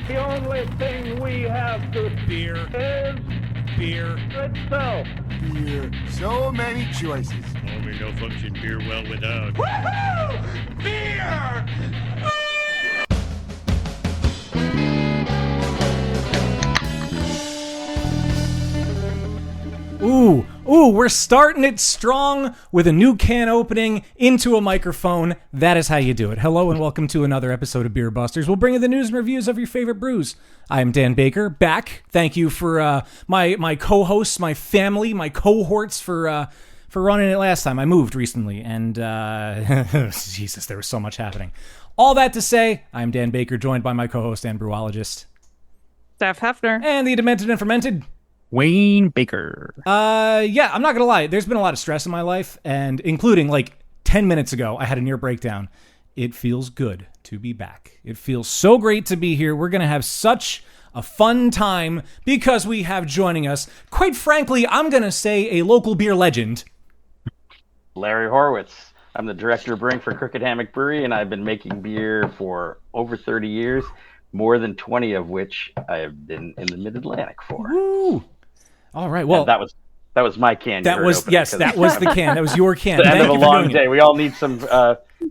The only thing we have to Beer. is Beer. itself. Beer. So many choices. Oh, we no function beer well without. Woohoo! Beer! Ooh, we're starting it strong with a new can opening into a microphone. That is how you do it. Hello and welcome to another episode of Beer Busters. We'll bring you the news and reviews of your favorite brews. I'm Dan Baker, back. Thank you for my co-hosts, my family, my cohorts for running it last time. I moved recently, and Jesus, there was so much happening. All that to say, I'm Dan Baker, joined by my co-host and brewologist, Steph Hefner. and the demented and fermented Wayne Baker. Yeah, I'm not gonna lie. There's been a lot of stress in my life, and including like 10 minutes ago, I had a near breakdown. It feels good to be back. It feels so great to be here. We're gonna have such a fun time because we have joining us, quite frankly, I'm gonna say a local beer legend. Larry Horowitz. I'm the director of brewing for Crooked Hammock Brewery, and I've been making beer for over 30 years, more than 20 of which I have been in the Mid-Atlantic for. Woo! All right. Well, and that was my can. That was the can. That was your can. The end Thank of a you for long doing day. it. We all need some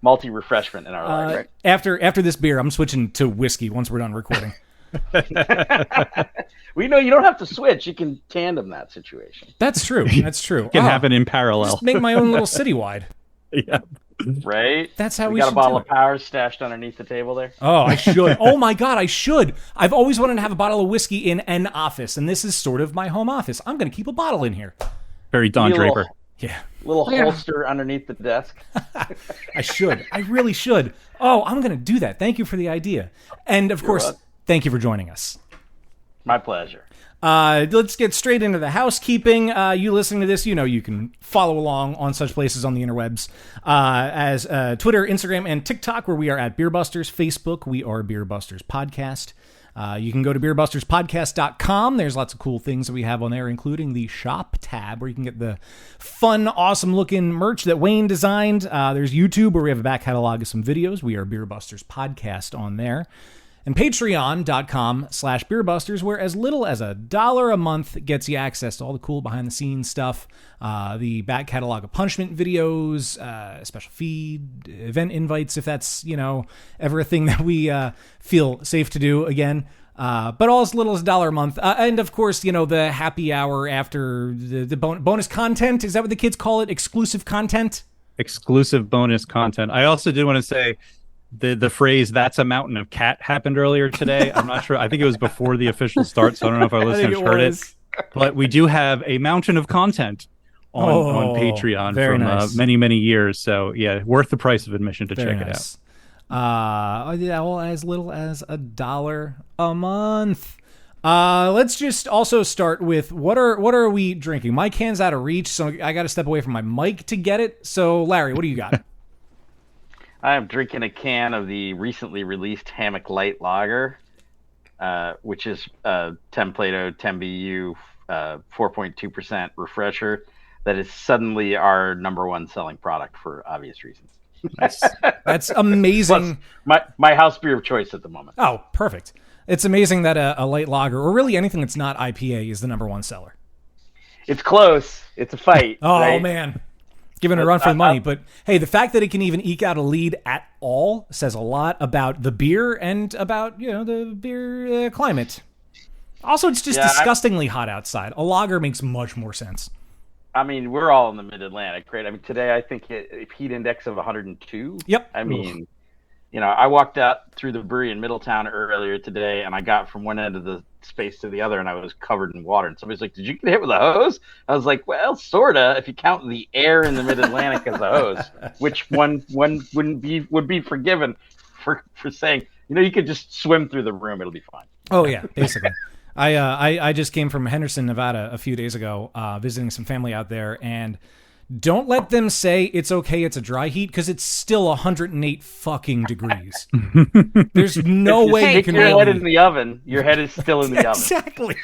multi refreshment in our life, right? After this beer, I'm switching to whiskey once we're done recording. We know you don't have to switch. You can tandem that situation. That's true. That's true. It can happen in parallel. Just make my own little citywide. Yeah. Right? That's how we got should a bottle do of it. Power stashed underneath the table there. Oh, I should. Oh my God, I should. I've always wanted to have a bottle of whiskey in an office, and this is sort of my home office. I'm going to keep a bottle in here. Very Don Draper. Yeah. Little holster underneath the desk. I should. I really should. Oh, I'm going to do that. Thank you for the idea. And of course, welcome. thank you for joining us. My pleasure. Let's get straight into the housekeeping. You listening to this, you know you can follow along on such places on the interwebs as Twitter, Instagram, and TikTok, where we are at Beer Busters. Facebook, we are Beer Busters Podcast. You can go to beerbusterspodcast.com. There's lots of cool things that we have on there, including the shop tab, where you can get the fun, awesome-looking merch that Wayne designed. There's YouTube, where we have a back catalog of some videos. We are Beer Busters Podcast on there. And patreon.com/beerbusters, where as little as $1 a month gets you access to all the cool behind-the-scenes stuff, the back catalog of punishment videos, special feed, event invites, if that's, ever a thing that we feel safe to do again. But all as little as $1 a month. And, of course, the happy hour after the bonus content. Is that what the kids call it? Exclusive content? Exclusive bonus content. I also did want to say the phrase "that's a mountain of cat" happened earlier today. I'm not sure. I think it was before the official start, so I don't know if our listeners heard it. But we do have a mountain of content on Patreon from nice. many years. So yeah, worth the price of admission to check it out. Well, as little as $1 a month. Let's just also start with what are we drinking? My can's out of reach, so I got to step away from my mic to get it. So Larry, what do you got? I am drinking a can of the recently released Hammock Light Lager, which is Templato 10BU 4.2% refresher that is suddenly our number one selling product for obvious reasons. That's amazing. Plus, my house beer of choice at the moment. Oh, perfect. It's amazing that a light lager, or really anything that's not IPA, is the number one seller. It's close. It's a fight. Oh, right? man. Giving a run for the money. But hey, the fact that it can even eke out a lead at all says a lot about the beer and about, the beer climate. Also, it's just disgustingly hot outside. A lager makes much more sense. I mean, we're all in the Mid-Atlantic, right? I mean, today I think a heat index of 102. Yep. I mean, I walked out through the brewery in Middletown earlier today, and I got from one end of the space to the other, and I was covered in water. And somebody's like, "Did you get hit with a hose?" I was like, "Well, sorta. If you count the air in the Mid-Atlantic as a hose, which one would be forgiven for saying, you could just swim through the room, it'll be fine." Oh yeah, basically. I just came from Henderson, Nevada a few days ago, visiting some family out there, and don't let them say it's okay, it's a dry heat, because it's still 108 fucking degrees. There's no way you can your really... head in the oven. Your head is still in the oven. Exactly.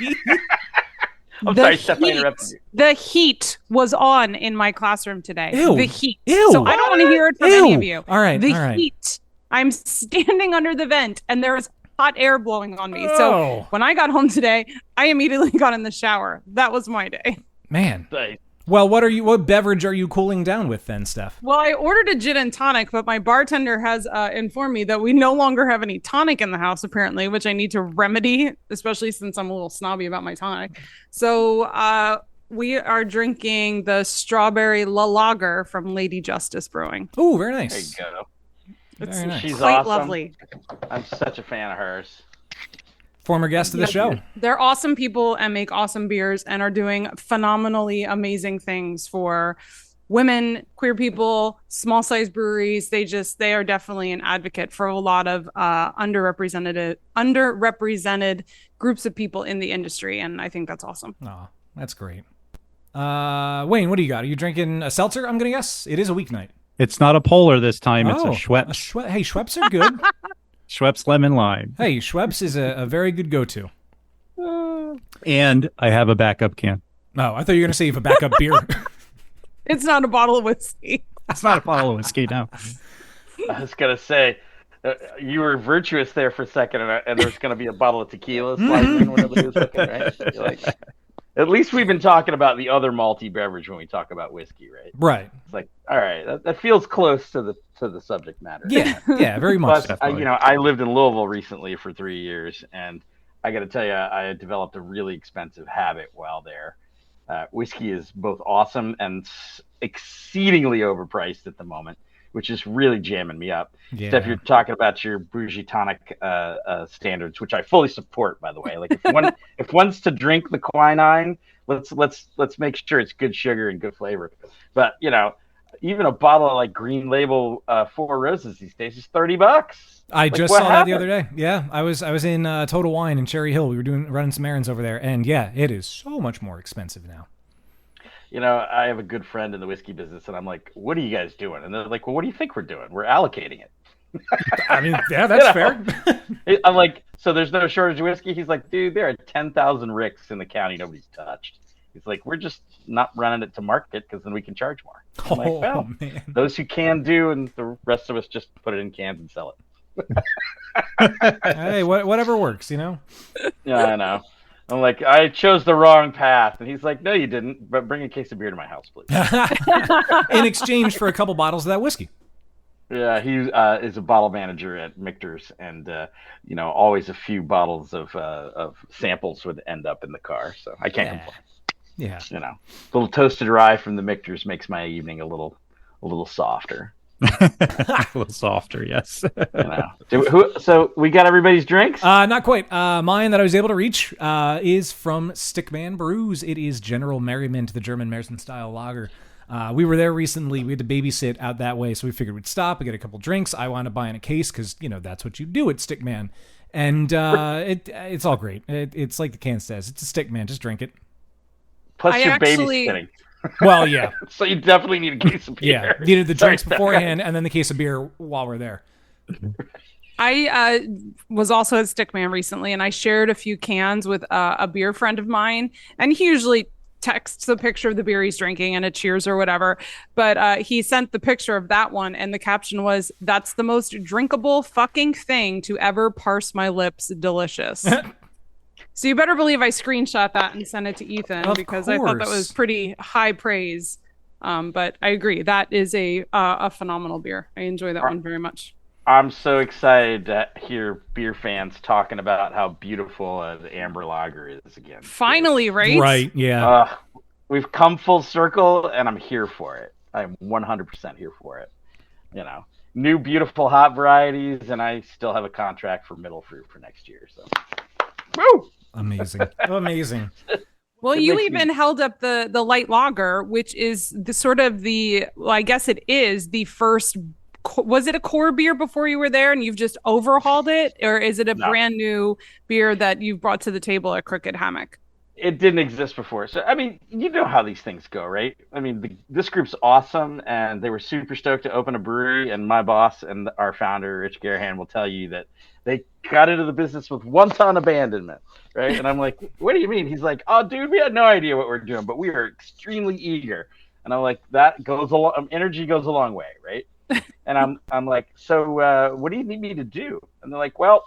I'm sorry, Steph, I interrupted you. The heat was on in my classroom today. Ew. The heat. Ew. So I don't want to hear it from any of you. All right. The heat. I'm standing under the vent, and there's hot air blowing on me. Oh. So when I got home today, I immediately got in the shower. That was my day. Man. Nice. Well, what beverage are you cooling down with then, Steph? Well, I ordered a gin and tonic, but my bartender has informed me that we no longer have any tonic in the house, apparently, which I need to remedy, especially since I'm a little snobby about my tonic. So we are drinking the strawberry lager from Lady Justice Brewing. Oh, very nice. There you go. It's Very nice. She's quite awesome. lovely. I'm such a fan of hers. Former guest of the show. They're awesome people and make awesome beers and are doing phenomenally amazing things for women, queer people, small size breweries. They are definitely an advocate for a lot of underrepresented groups of people in the industry, and I think that's awesome. Oh, that's great. Wayne, what do you got? Are you drinking a seltzer? I'm gonna guess it is a weeknight. It's not a Polar this time. It's a Oh, Schweppes. Hey, Schweppes are good. Schweppes lemon lime. Hey, Schweppes is a very good go-to. And I have a backup can. Oh, I thought you were gonna say you have a backup beer. It's not a bottle of whiskey. It's not a bottle of whiskey now. I was gonna say you were virtuous there for a second, and there's gonna be a bottle of tequila sliding in when everybody was looking, right? You're like, at least we've been talking about the other malty beverage when we talk about whiskey, right? Right. It's like, all right, that feels close to the subject matter. Yeah, very much. Plus, I lived in Louisville recently for 3 years, and I got to tell you, I had developed a really expensive habit while there. Whiskey is both awesome and exceedingly overpriced at the moment, which is really jamming me up. Yeah. Steph, you're talking about your bougie tonic standards, which I fully support, by the way. Like if one's to drink the quinine, let's make sure it's good sugar and good flavor. But even a bottle of like Green Label Four Roses these days is $30. I Like, just what saw that the happened? other day. Yeah, I was in Total Wine in Cherry Hill. We were running some errands over there, and yeah, it is so much more expensive now. I have a good friend in the whiskey business, and I'm like, what are you guys doing? And they're like, well, what do you think we're doing? We're allocating it. I mean, yeah, that's fair. I'm like, so there's no shortage of whiskey? He's like, dude, there are 10,000 ricks in the county nobody's touched. He's like, we're just not running it to market because then we can charge more. I'm like, well, man. those who can do, and the rest of us just put it in cans and sell it. Hey, whatever works, Yeah, I know. I'm like, I chose the wrong path. And he's like, no, you didn't, but bring a case of beer to my house, please. In exchange for a couple bottles of that whiskey. Yeah, he is a bottle manager at Michter's, and always a few bottles of samples would end up in the car. So I can't complain. Yeah. A little toasted rye from the Michter's makes my evening a little softer. A little softer, yes. So we got everybody's drinks? Not quite. Mine that I was able to reach is from Stickman Brews. It is General Merriment, the German Märzen style lager. We were there recently. We had to babysit out that way, so we figured we'd stop and get a couple drinks. I wound up buying a case because that's what you do at Stickman, and it's all great. It's like the can says, it's a Stickman. Just drink it. Plus, you're babysitting. Well, yeah. So you definitely need a case of beer. Yeah, needed the drinks beforehand and then the case of beer while we're there. I was also at Stickman recently, and I shared a few cans with a beer friend of mine, and he usually texts a picture of the beer he's drinking and a cheers or whatever, but he sent the picture of that one, and the caption was, "That's the most drinkable fucking thing to ever parse my lips. Delicious." So you better believe I screenshot that and sent it to Ethan because I thought that was pretty high praise. But I agree, that is a phenomenal beer. I enjoy that one very much. I'm so excited to hear beer fans talking about how beautiful the amber lager is again. Finally, right? Right, yeah. We've come full circle, and I'm here for it. I'm 100% here for it. New beautiful hop varieties, and I still have a contract for middle fruit for next year. So, woo! Amazing. Amazing. Well, you even held up the light lager, which is I guess it is the first. Was it a core beer before you were there and you've just overhauled it? Or is it a brand new beer that you brought to the table at Crooked Hammock? It didn't exist before. So, I mean, you know how these things go, right? I mean, this group's awesome, and they were super stoked to open a brewery, and my boss and our founder, Rich Garahan, will tell you that they got into the business with one-ton abandonment, right? And I'm like, what do you mean? He's like, oh, dude, we had no idea what we're doing, but we are extremely eager. And I'm like, that goes a long, energy goes a long way, right? And I'm like, so what do you need me to do? And they're like, well,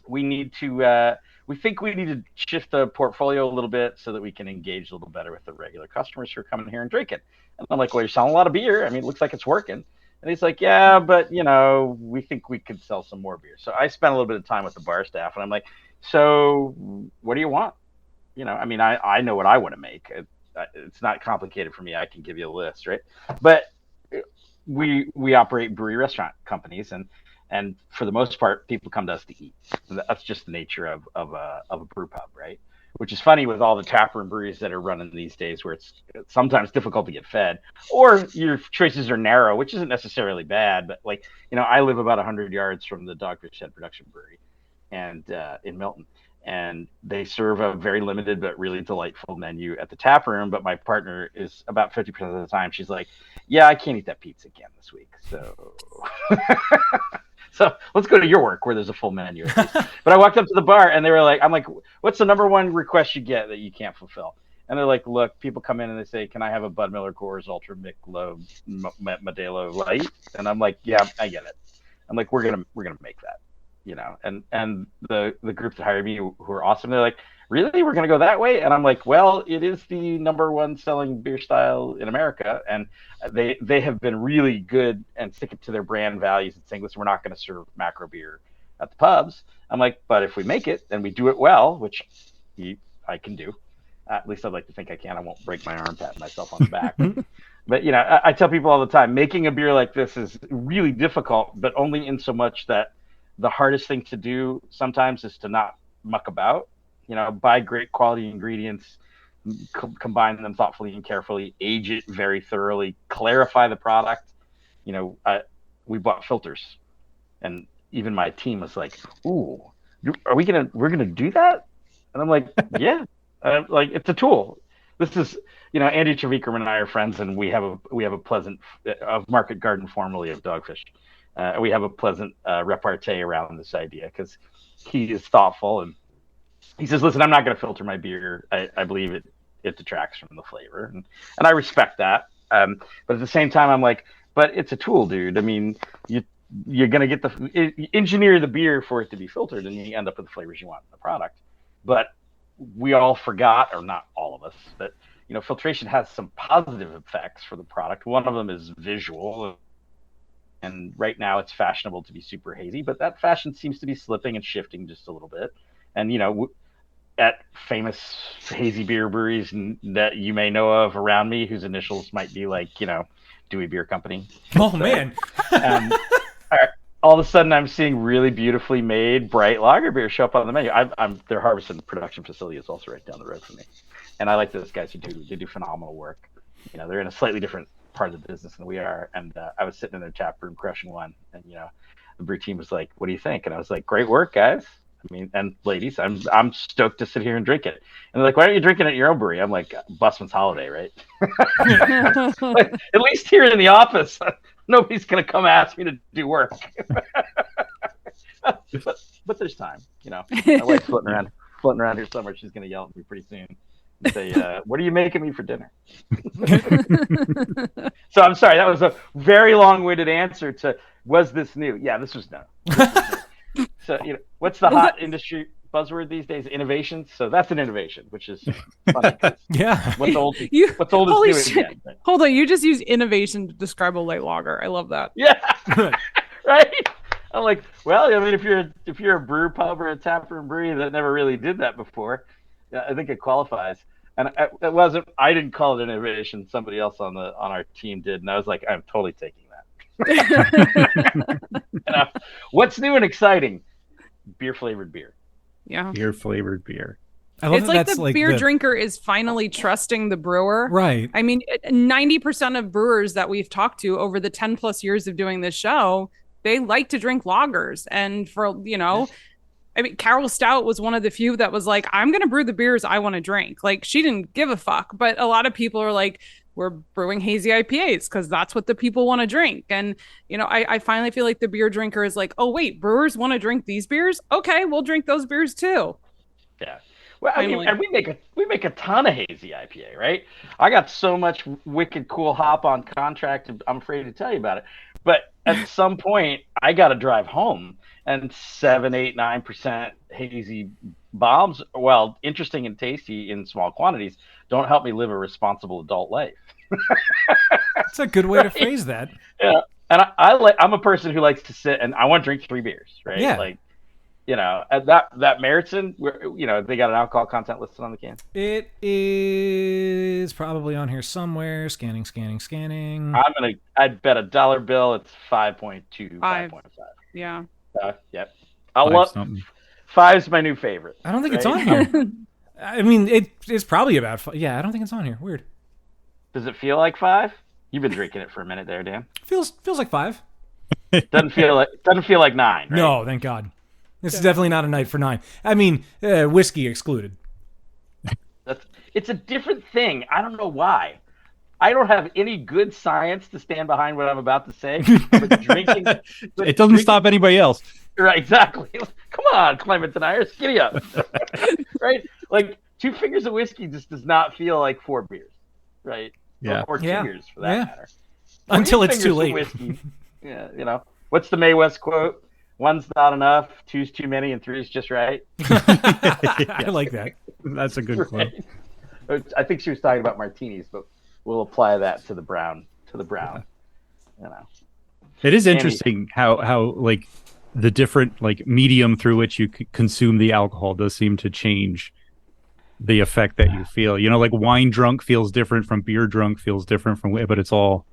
we need to we think we need to shift the portfolio a little bit so that we can engage a little better with the regular customers who are coming here and drinking. And I'm like, well, you're selling a lot of beer. I mean, it looks like it's working. And he's like, yeah, but we think we could sell some more beer. So I spent a little bit of time with the bar staff, and I'm like, so what do you want? I mean, I know what I want to make. It's not complicated for me. I can give you a list, right? But we operate brewery restaurant companies, and for the most part, people come to us to eat. That's just the nature of a brew pub, right? Which is funny with all the taproom breweries that are running these days, where it's sometimes difficult to get fed, or your choices are narrow, which isn't necessarily bad. But I live about 100 yards from the Dogfish Head Production Brewery, and in Milton, and they serve a very limited but really delightful menu at the tap room. But my partner is about 50% of the time, she's like, yeah, I can't eat that pizza again this week. So so let's go to your work where there's a full menu. But I walked up to the bar and they were like, I'm like, what's the number one request you get that you can't fulfill? And they're like, look, people come in and they say, can I have a Bud Miller Coors Ultra Michelob Modelo Light? And I'm like, yeah, I get it. I'm like, we're gonna make that. And the group that hired me, who are awesome, they're like, really, we're gonna go that way? And I'm like, well, it is the number one selling beer style in America, and they have been really good and sticking to their brand values and saying, listen, we're not going to serve macro beer at the pubs. I'm like, but if we make it and we do it well, which I can do, at least I'd like to think I can. I won't break my arm patting myself on the back. But I tell people all the time, making a beer like this is really difficult, but only in so much that the hardest thing to do sometimes is to not muck about, buy great quality ingredients, combine them thoughtfully and carefully, age it very thoroughly, clarify the product. We bought filters, and even my team was like, ooh, we're going to do that? And I'm like, yeah, it's a tool. This is, Andy Trevikerman and I are friends, and we have a pleasant of Market Garden, formerly of Dogfish. We have a pleasant repartee around this idea because he is thoughtful, and he says, listen, I'm not going to filter my beer. I believe it detracts from the flavor, and I respect that. But at the same time, I'm like, but it's a tool, dude. I mean, you're going to engineer the beer for it to be filtered, and you end up with the flavors you want in the product. But we all forgot, or not all of us, that filtration has some positive effects for the product. One of them is visual. And right now it's fashionable to be super hazy, but that fashion seems to be slipping and shifting just a little bit. And, at famous hazy beer breweries that you may know of around me, whose initials might be like, Dewey Beer Company. Oh, man. All of a sudden I'm seeing really beautifully made bright lager beer show up on the menu. Their Harbison production facility is also right down the road from me. And I like those guys who do phenomenal work. They're in a slightly different part of the business than we are, and I was sitting in their tap room crushing one, and the brew team was like, what do you think? And I was like, great work, guys. I mean, and ladies, I'm stoked to sit here and drink it. And they're like, why aren't you drinking at your own brewery? I'm like, Busman's Holiday, right? Like, at least here in the office, nobody's gonna come ask me to do work. but there's time. My wife's floating around here somewhere. She's gonna yell at me pretty soon and say, what are you making me for dinner? So I'm sorry, that was a very long-winded answer to, was this new? Yeah, this was new. So, what's the hot industry buzzword these days? Innovation. So that's an innovation, which is funny. Yeah. What's old is new again. Hold on, you just used innovation to describe a light lager. I love that. Yeah. Right? I'm like, well, I mean, if you're a brew pub or a taproom brewery that never really did that before, I think it qualifies. And it wasn't. I didn't call it innovation. Somebody else on our team did, and I was like, I'm totally taking that. What's new and exciting? Beer flavored beer. Yeah. Beer flavored beer. I love It's like the beer drinker is finally trusting the brewer. Right. I mean, 90% of brewers that we've talked to over the 10 plus years of doing this show, they like to drink lagers. And for, I mean, Carol Stout was one of the few that was like, I'm going to brew the beers I want to drink. Like, she didn't give a fuck. But a lot of people are like, we're brewing hazy IPAs because that's what the people want to drink. And, I finally feel like the beer drinker is like, oh, wait, brewers want to drink these beers? Okay, we'll drink those beers too. Yeah. Well, I mean, and we make a ton of hazy IPA, right? I got so much wicked cool hop on contract, I'm afraid to tell you about it. But at some point, I got to drive home, and 7, 8, 9% hazy bombs, while interesting and tasty in small quantities, don't help me live a responsible adult life. That's a good way to phrase that. Yeah, and I'm a person who likes to sit and I want to drink 3 beers, right? Yeah. Like, at that Meriton, they got an alcohol content listed on the can. It is probably on here somewhere. Scanning. I'd bet $1 bill it's 5.2, 5.5. Yeah. Yep. I'll love 5's my new favorite. I don't think it's on here. I mean, it's probably about 5. Yeah, I don't think it's on here. Weird. Does it feel like 5? You've been drinking it for a minute there, Dan. Feels like 5. Doesn't feel like 9. Right? No, thank God. This is definitely not a night for 9. I mean, whiskey excluded. It's a different thing. I don't know why. I don't have any good science to stand behind what I'm about to say. But drinking, it doesn't stop anybody else. Right, exactly. Come on, climate deniers, giddy up. Right? Like 2 fingers of whiskey just does not feel like 4 beers, right? Yeah. Or 2 beers for that matter. Until it's too late. Whiskey, what's the Mae West quote? 1's not enough, 2's too many, and 3's just right. I like that. That's a good quote. I think she was talking about martinis, but we'll apply that to the brown. It is interesting how like the different like medium through which you consume the alcohol does seem to change the effect that you feel. Like wine drunk feels different from beer drunk feels different from, but it's all,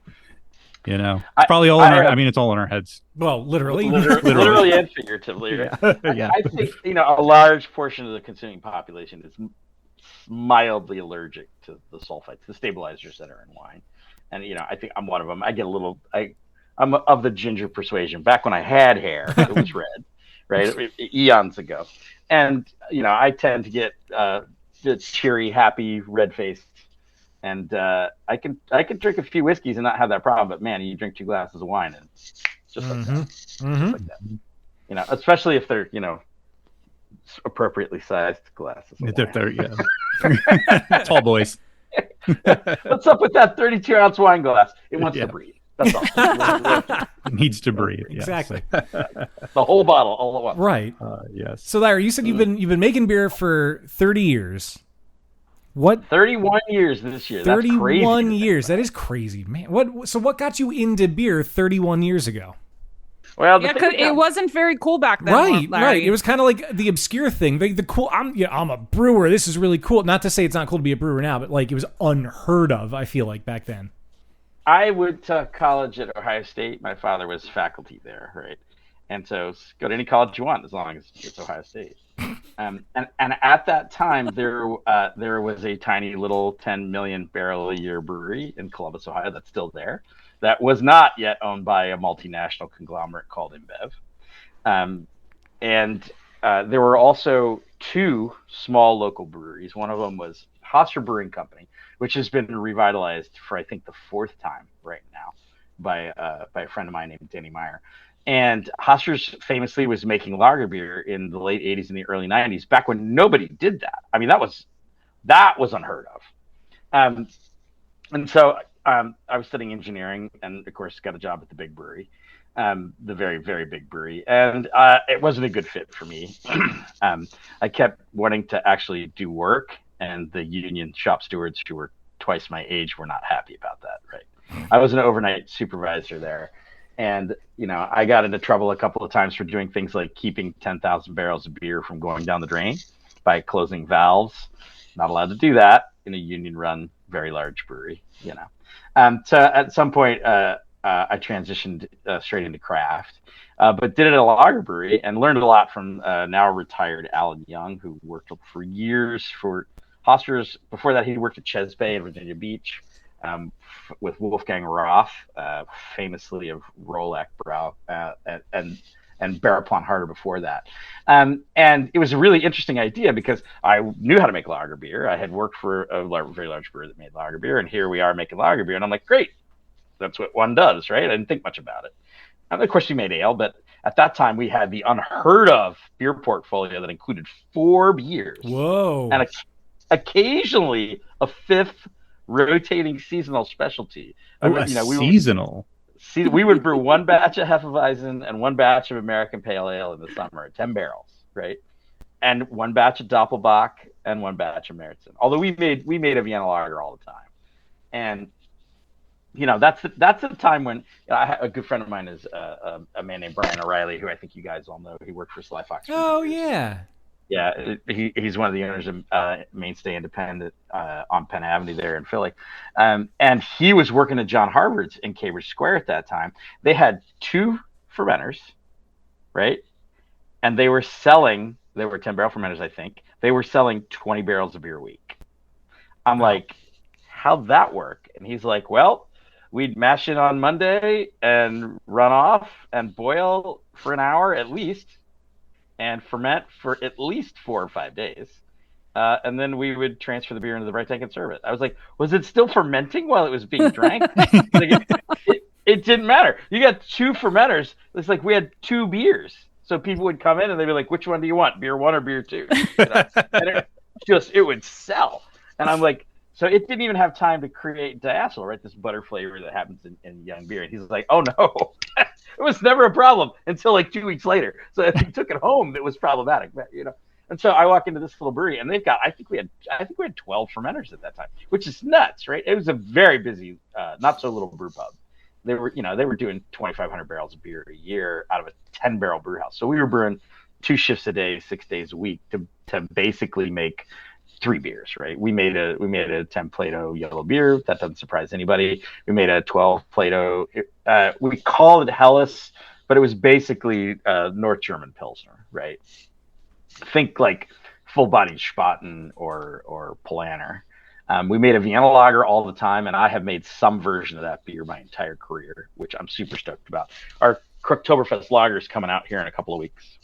it's probably all it's all in our heads. Well, literally and figuratively. Right? Yeah. I think, a large portion of the consuming population is mildly allergic to the sulfites, the stabilizers that are in wine. And, I think I'm one of them. I get a little, I'm of the ginger persuasion. Back when I had hair, it was red, right? Eons ago. And, I tend to get cheery, happy, red-faced. And I can drink a few whiskeys and not have that problem. But, man, you drink 2 glasses of wine and it's just like that. Mm-hmm. Just like that. Especially if they're, appropriately sized glasses. If they're, tall boys. What's up with that 32-ounce wine glass? It wants to breathe. That's all. It needs to breathe. Yes. Exactly. The whole bottle, all at once. Right. Yes. So, Larry, you said you've been making beer for 30 years. What? 31 years this year. That's 31 crazy. years. That is crazy, man. What got you into beer 31 years ago? Well, because it wasn't very cool back then. Right, Larry. right. It was kind of like the obscure thing. The cool. I'm a brewer. This is really cool. Not to say it's not cool to be a brewer now, but like it was unheard of. I feel like back then. I went to college at Ohio State. My father was faculty there, right? And so go to any college you want as long as it's Ohio State. And at that time, there was a tiny little 10 million barrel a year brewery in Columbus, Ohio that's still there. That was not yet owned by a multinational conglomerate called InBev. There were also 2 small local breweries. One of them was Hofstra Brewing Company, which has been revitalized for, I think, the 4th time right now by a friend of mine named Danny Meyer. And Hofstra's famously was making lager beer in the late 80s and the early 90s, back when nobody did that. I mean, that was unheard of. And so I was studying engineering and, of course, got a job at the big brewery, the very, very big brewery. And it wasn't a good fit for me. I kept wanting to actually do work, and the union shop stewards, who were twice my age, were not happy about that, right? I was an overnight supervisor there. And, I got into trouble a couple of times for doing things like keeping 10,000 barrels of beer from going down the drain by closing valves. Not allowed to do that in a union-run, very large brewery, So at some point, I transitioned straight into craft, but did it at a lager brewery and learned a lot from now retired Alan Young, who worked for years for Hofstra's. Before that, he worked at Chesbay in Virginia Beach with Wolfgang Roth, famously of Rolek Brau, and Barapon Harder before that. And it was a really interesting idea because I knew how to make lager beer. I had worked for a very large brewery that made lager beer, and here we are making lager beer. And I'm like, great, that's what one does, right? I didn't think much about it. And of course, we made ale, but at that time, we had the unheard of beer portfolio that included 4 beers. Whoa. And occasionally a 5th rotating seasonal specialty. Seasonal. See, we would brew one batch of Hefeweizen and one batch of American Pale Ale in the summer, 10 barrels, right? And one batch of Doppelbock and one batch of Märzen. Although we made a Vienna lager all the time, and that's the time when a good friend of mine is a man named Brian O'Reilly, who I think you guys all know. He worked for Sly Fox. Oh yeah. Yeah, he's one of the owners of Mainstay Independent on Penn Avenue there in Philly. And he was working at John Harvard's in Cambridge Square at that time. They had 2 fermenters, right? And they were 10-barrel fermenters, I think. They were selling 20 barrels of beer a week. I'm like, how'd that work? And he's like, well, we'd mash it on Monday and run off and boil for an hour at least, and ferment for at least 4 or 5 days. And then we would transfer the beer into the bright tank and serve it. I was like, was it still fermenting while it was being drank? It didn't matter. You got 2 fermenters. It's like we had 2 beers. So people would come in and they'd be like, which one do you want? Beer 1 or beer 2? And it would sell. And I'm like, so it didn't even have time to create diacetyl, right? This butter flavor that happens in young beer. And he's like, oh no, it was never a problem until like 2 weeks later. So if he took it home, it was problematic, And so I walk into this little brewery, and they've got, I think we had 12 fermenters at that time, which is nuts, right? It was a very busy, not so little brew pub. They were doing 2,500 barrels of beer a year out of a 10-barrel brew house. So we were brewing 2 shifts a day, 6 days a week to basically make 3 beers, right? We made a 10 Plato yellow beer. That doesn't surprise anybody. We made a 12 Plato. We called it Helles, but it was basically North German Pilsner, right? Think like full-bodied Spaten or Polaner. We made a Vienna lager all the time, and I have made some version of that beer my entire career, which I'm super stoked about. Our Oktoberfest lager is coming out here in a couple of weeks.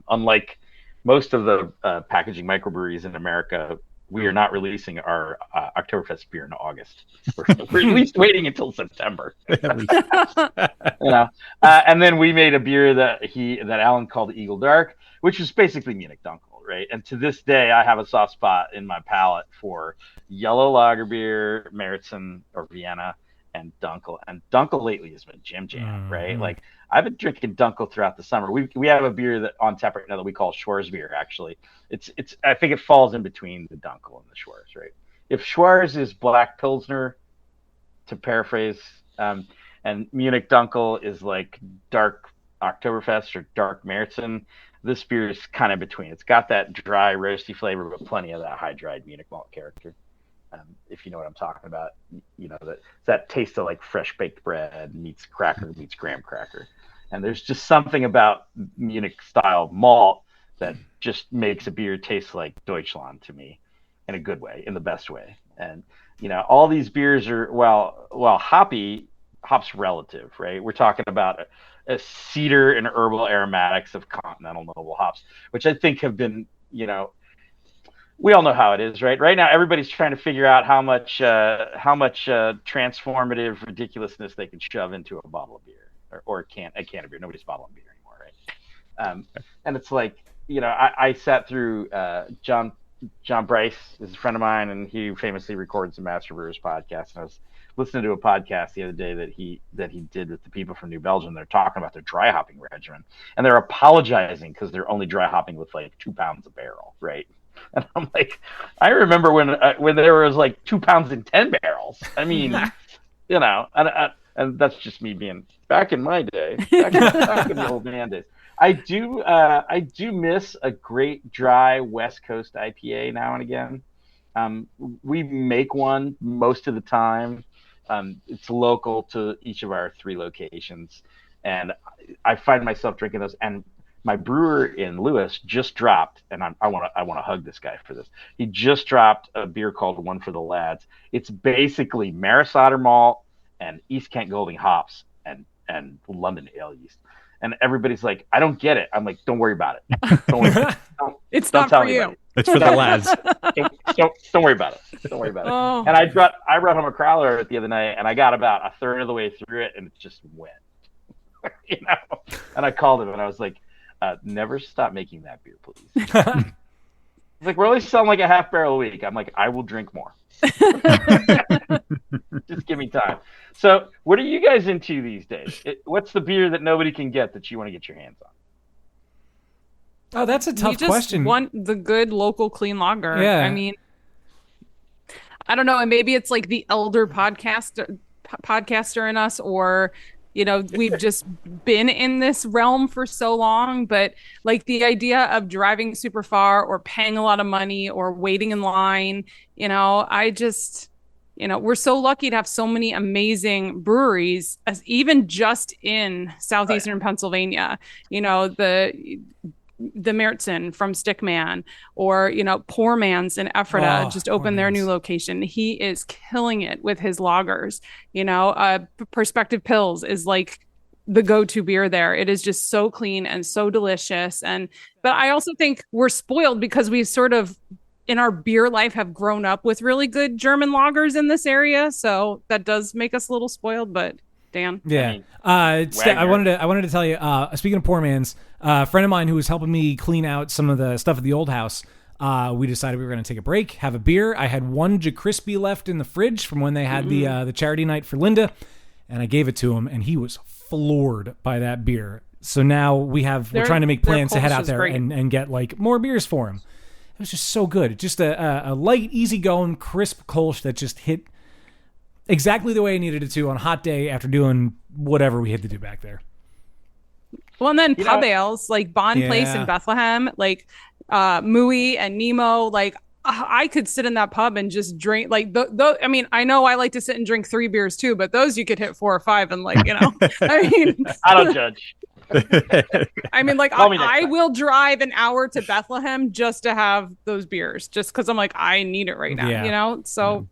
Unlike most of the packaging microbreweries in America, we are not releasing our Oktoberfest beer in August. We're at least waiting until September. And then we made a beer that Alan called Eagle Dark, which is basically Munich Dunkel, right? And to this day, I have a soft spot in my palate for yellow lager beer, Märzen or Vienna, and Dunkel. And Dunkel lately has been jam, right? Like I've been drinking Dunkel throughout the summer. We have a beer that on tap right now that we call Schwarzbier. Actually, it's I think it falls in between the Dunkel and the Schwarz, right? If Schwarz is black Pilsner, to paraphrase, and Munich Dunkel is like dark Oktoberfest or dark Märzen, this beer is kind of between. It's got that dry, roasty flavor, but plenty of that high dried Munich malt character. If you know what I'm talking about, that taste of like fresh baked bread meets cracker meets graham cracker. And there's just something about Munich style malt that just makes a beer taste like Deutschland to me in a good way, in the best way. And, all these beers are, well, hop's relative, right? We're talking about a cedar and herbal aromatics of continental noble hops, which I think have been, we all know how it is, right? Right now, everybody's trying to figure out how much transformative ridiculousness they can shove into a bottle of beer or a can of beer. Nobody's bottling beer anymore, right? And it's like, I sat through John Bryce is a friend of mine, and he famously records the Master Brewers podcast. And I was listening to a podcast the other day that he did with the people from New Belgium. They're talking about their dry hopping regimen, and they're apologizing because they're only dry hopping with like 2 pounds a barrel, right? And I'm like, I remember when there was like 2 pounds in 10 barrels. I mean, and that's just me being back in my day, back in the old man days. I do miss a great dry West Coast IPA now and again. We make one most of the time. It's local to each of our 3 locations, and I find myself drinking those. And my brewer in Lewis just dropped, and I want to hug this guy for this. He just dropped a beer called One for the Lads. It's basically Maris Otter malt and East Kent Golding hops and London ale yeast. And everybody's like, I don't get it. I'm like, don't worry about it. Don't worry about it. It's not for you. It's for the lads. Don't worry about it. Don't worry about it. Oh. And I brought home a crowler the other night, and I got about a third of the way through it, and it just went. And I called him, and I was like, never stop making that beer, please. It's like, we're only selling like a half barrel a week. I'm like, I will drink more. Just give me time. So, what are you guys into these days? What's the beer that nobody can get that you want to get your hands on? Oh, that's a tough We just question. want the good local clean lager. Yeah. I mean, I don't know, and maybe it's like the elder podcaster in us, or we've just been in this realm for so long. But like the idea of driving super far or paying a lot of money or waiting in line, I just, we're so lucky to have so many amazing breweries, as even just in southeastern Pennsylvania. The Meritzen from Stickman, or Poor Man's in Ephrata just opened their new location. He is killing it with his lagers. Perspective Pills is like the go-to beer there. It is just so clean and so delicious. But I also think we're spoiled because we sort of in our beer life have grown up with really good German lagers in this area, so that does make us a little spoiled. But Dan, yeah, I wanted to tell you. Speaking of Poor Man's, a friend of mine who was helping me clean out some of the stuff at the old house, we decided we were going to take a break, have a beer. I had one Crispy left in the fridge from when they had the charity night for Linda, and I gave it to him, and he was floored by that beer. So now we're trying to make plans to head out there and get like more beers for him. It was just so good. Just a light, easygoing, crisp Kolsch that just hit exactly the way I needed it to on a hot day after doing whatever we had to do back there. Well, and then pub ales like Bond Place in Bethlehem, like Mooey and Nemo. Like I could sit in that pub and just drink. Like I mean, I know I like to sit and drink 3 beers too, but those you could hit 4 or 5 and like I mean, I don't judge. I mean, like I will drive an hour to Bethlehem just to have those beers, just because I'm like I need it right now. So.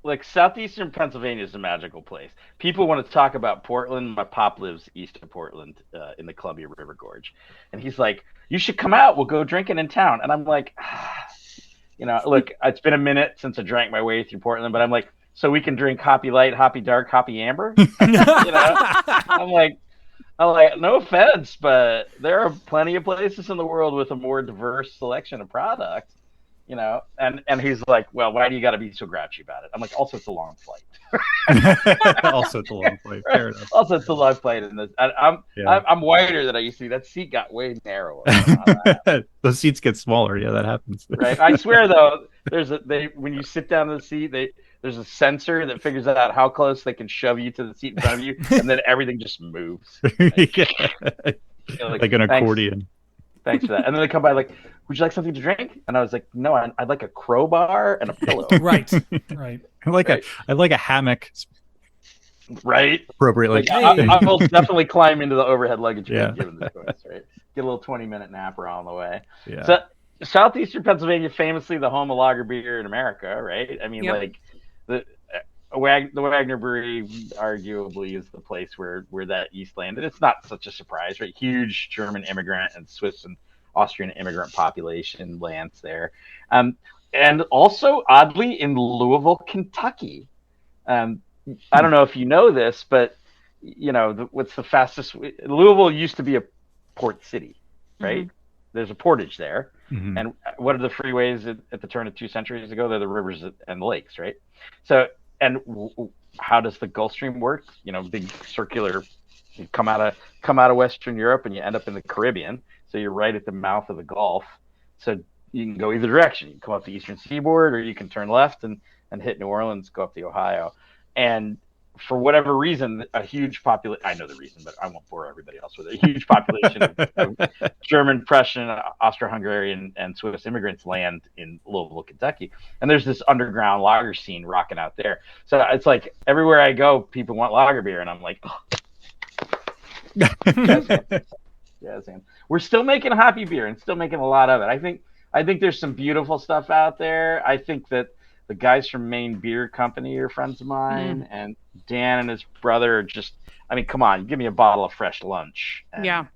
Like southeastern Pennsylvania is a magical place. People want to talk about Portland. My pop lives east of Portland, in the Columbia River Gorge, and he's like, "You should come out. We'll go drinking in town." And I'm like, look, it's been a minute since I drank my way through Portland, but I'm like, so we can drink Hoppy Light, Hoppy Dark, Hoppy Amber. I'm like, no offense, but there are plenty of places in the world with a more diverse selection of products. And he's like, well, why do you got to be so grouchy about it? I'm like, also it's a long flight. Also it's a long flight. Fair enough. Also it's a long flight in this. I'm wider than I used to be. That seat got way narrower. Those seats get smaller. Yeah, that happens. Right. I swear though, when you sit down in the seat, there's a sensor that figures out how close they can shove you to the seat in front of you, and then everything just moves. Like an accordion. Thanks for that. And then they come by like, would you like something to drink? And I was like, no, I'd like a crowbar and a pillow. Right. I like a hammock. Right. Appropriately. I will definitely climb into the overhead luggage given the choice, right? Get a little 20-minute napper on the way. Yeah. So southeastern Pennsylvania, famously the home of lager beer in America, right? I mean, like the Wagner Brewery arguably is the place where that yeast landed. It's not such a surprise, right? Huge German immigrant and Swiss and Austrian immigrant population lands there. And also, oddly, in Louisville, Kentucky. I don't know if you know this, but, what's the fastest... Louisville used to be a port city, right? Mm-hmm. There's a portage there. Mm-hmm. And what are the freeways at the turn of 2 centuries ago? They're the rivers and the lakes, right? So... And how does the Gulf Stream work? Big circular. You come out of Western Europe and you end up in the Caribbean. So you're right at the mouth of the Gulf. So you can go either direction. You can come up the eastern seaboard, or you can turn left and hit New Orleans, go up the Ohio. And for whatever reason, a huge population, I know the reason, but I won't bore everybody else with it. A huge population of German, Prussian, Austro-Hungarian, and Swiss immigrants land in Louisville, Kentucky. And there's this underground lager scene rocking out there. So it's like everywhere I go, people want lager beer. And I'm like, yes, man. We're still making hoppy beer and still making a lot of it. I think there's some beautiful stuff out there. I think that the guys from Maine Beer Company are friends of mine, and Dan and his brother are just, I mean, come on, give me a bottle of fresh lunch. And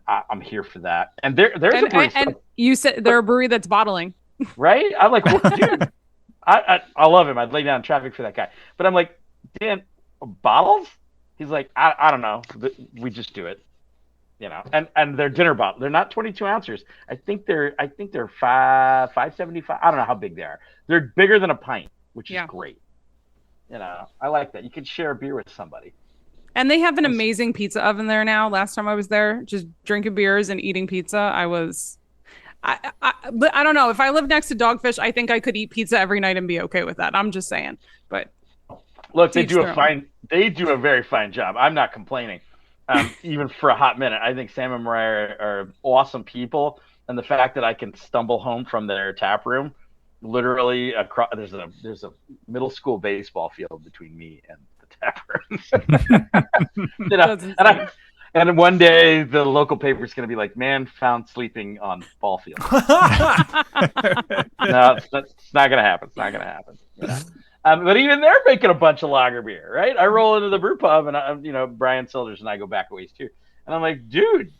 I'm here for that. And there's a brewery. And you said they're a brewery that's bottling. Right? I'm like, well, dude, I love him. I'd lay down traffic for that guy. But I'm like, Dan, bottles? He's like, I don't know. We just do it. And they're dinner bottles. They're not 22 ounces. I think they're 575. I don't know how big they are. They're bigger than a pint. which is great. You know, I like that. You can share a beer with somebody. And they have an amazing pizza oven there now. Last time I was there, just drinking beers and eating pizza, but I don't know. If I lived next to Dogfish, I think I could eat pizza every night and be okay with that. I'm just saying. But look, they do a very fine job. I'm not complaining. Even for a hot minute, I think Sam and Mariah are awesome people, and the fact that I can stumble home from their tap room, literally across, there's a middle school baseball field between me and the tap room. You know, and one day the local paper is going to be like, "Man found sleeping on ball field." No, it's not going to happen. It's not going to happen. You know? But even they're making a bunch of lager beer, right? I roll into the brew pub, and Brian Silders and I go back a ways too. And I'm like, dude,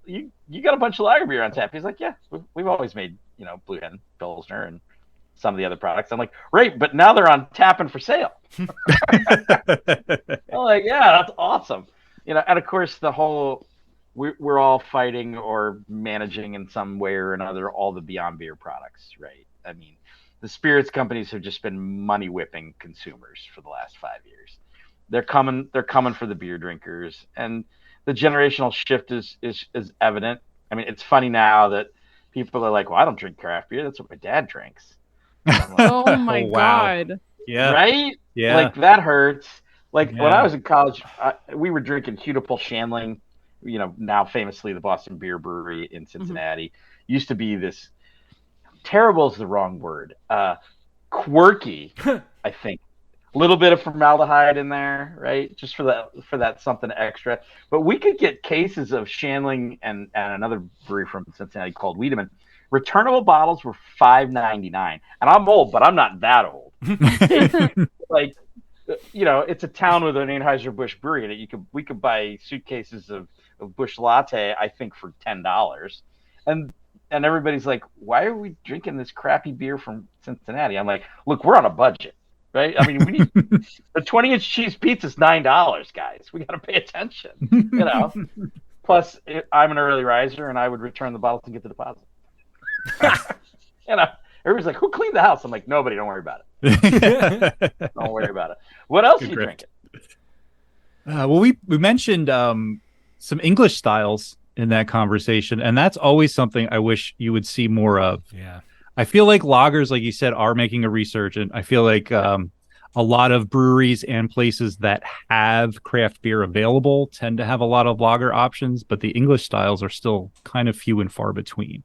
you got a bunch of lager beer on tap? He's like, yeah, we've always made Blue Hen, Pilsner, and some of the other products. I'm like, right, but now they're on tap and for sale. I'm like, yeah, that's awesome. And of course the whole we're all fighting or managing in some way or another all the Beyond Beer products, right? I mean, the spirits companies have just been money whipping consumers for the last 5 years. They're coming for the beer drinkers, and the generational shift is evident. I mean, it's funny now that people are like, "Well, I don't drink craft beer. That's what my dad drinks." Like, oh my God! Yeah, right? Yeah, like that hurts. Like when I was in college, we were drinking Hudipole Shandling. Now famously the Boston Beer Brewery in Cincinnati. Used to be this. Terrible is the wrong word. Quirky, I think. A little bit of formaldehyde in there, right? Just for that something extra. But we could get cases of Shandling and another brewery from Cincinnati called Wiedemann. Returnable bottles were $5.99, and I'm old, but I'm not that old. Like, it's a town with an Anheuser-Busch brewery in it. We could buy suitcases of Busch Latte, I think, for $10, and everybody's like, why are we drinking this crappy beer from Cincinnati? I'm like, look, we're on a budget, right? I mean, we need the 20-inch cheese pizza's $9, guys. We got to pay attention, Plus, I'm an early riser, and I would return the bottles and get the deposit. Everybody's like, who cleaned the house? I'm like, nobody. Don't worry about it. Don't worry about it. What else are you drinking? Well, we mentioned some English styles in that conversation, and that's always something I wish you would see more of. Yeah, I feel like lagers, like you said, are making a resurgence. I feel like a lot of breweries and places that have craft beer available tend to have a lot of lager options, but the English styles are still kind of few and far between.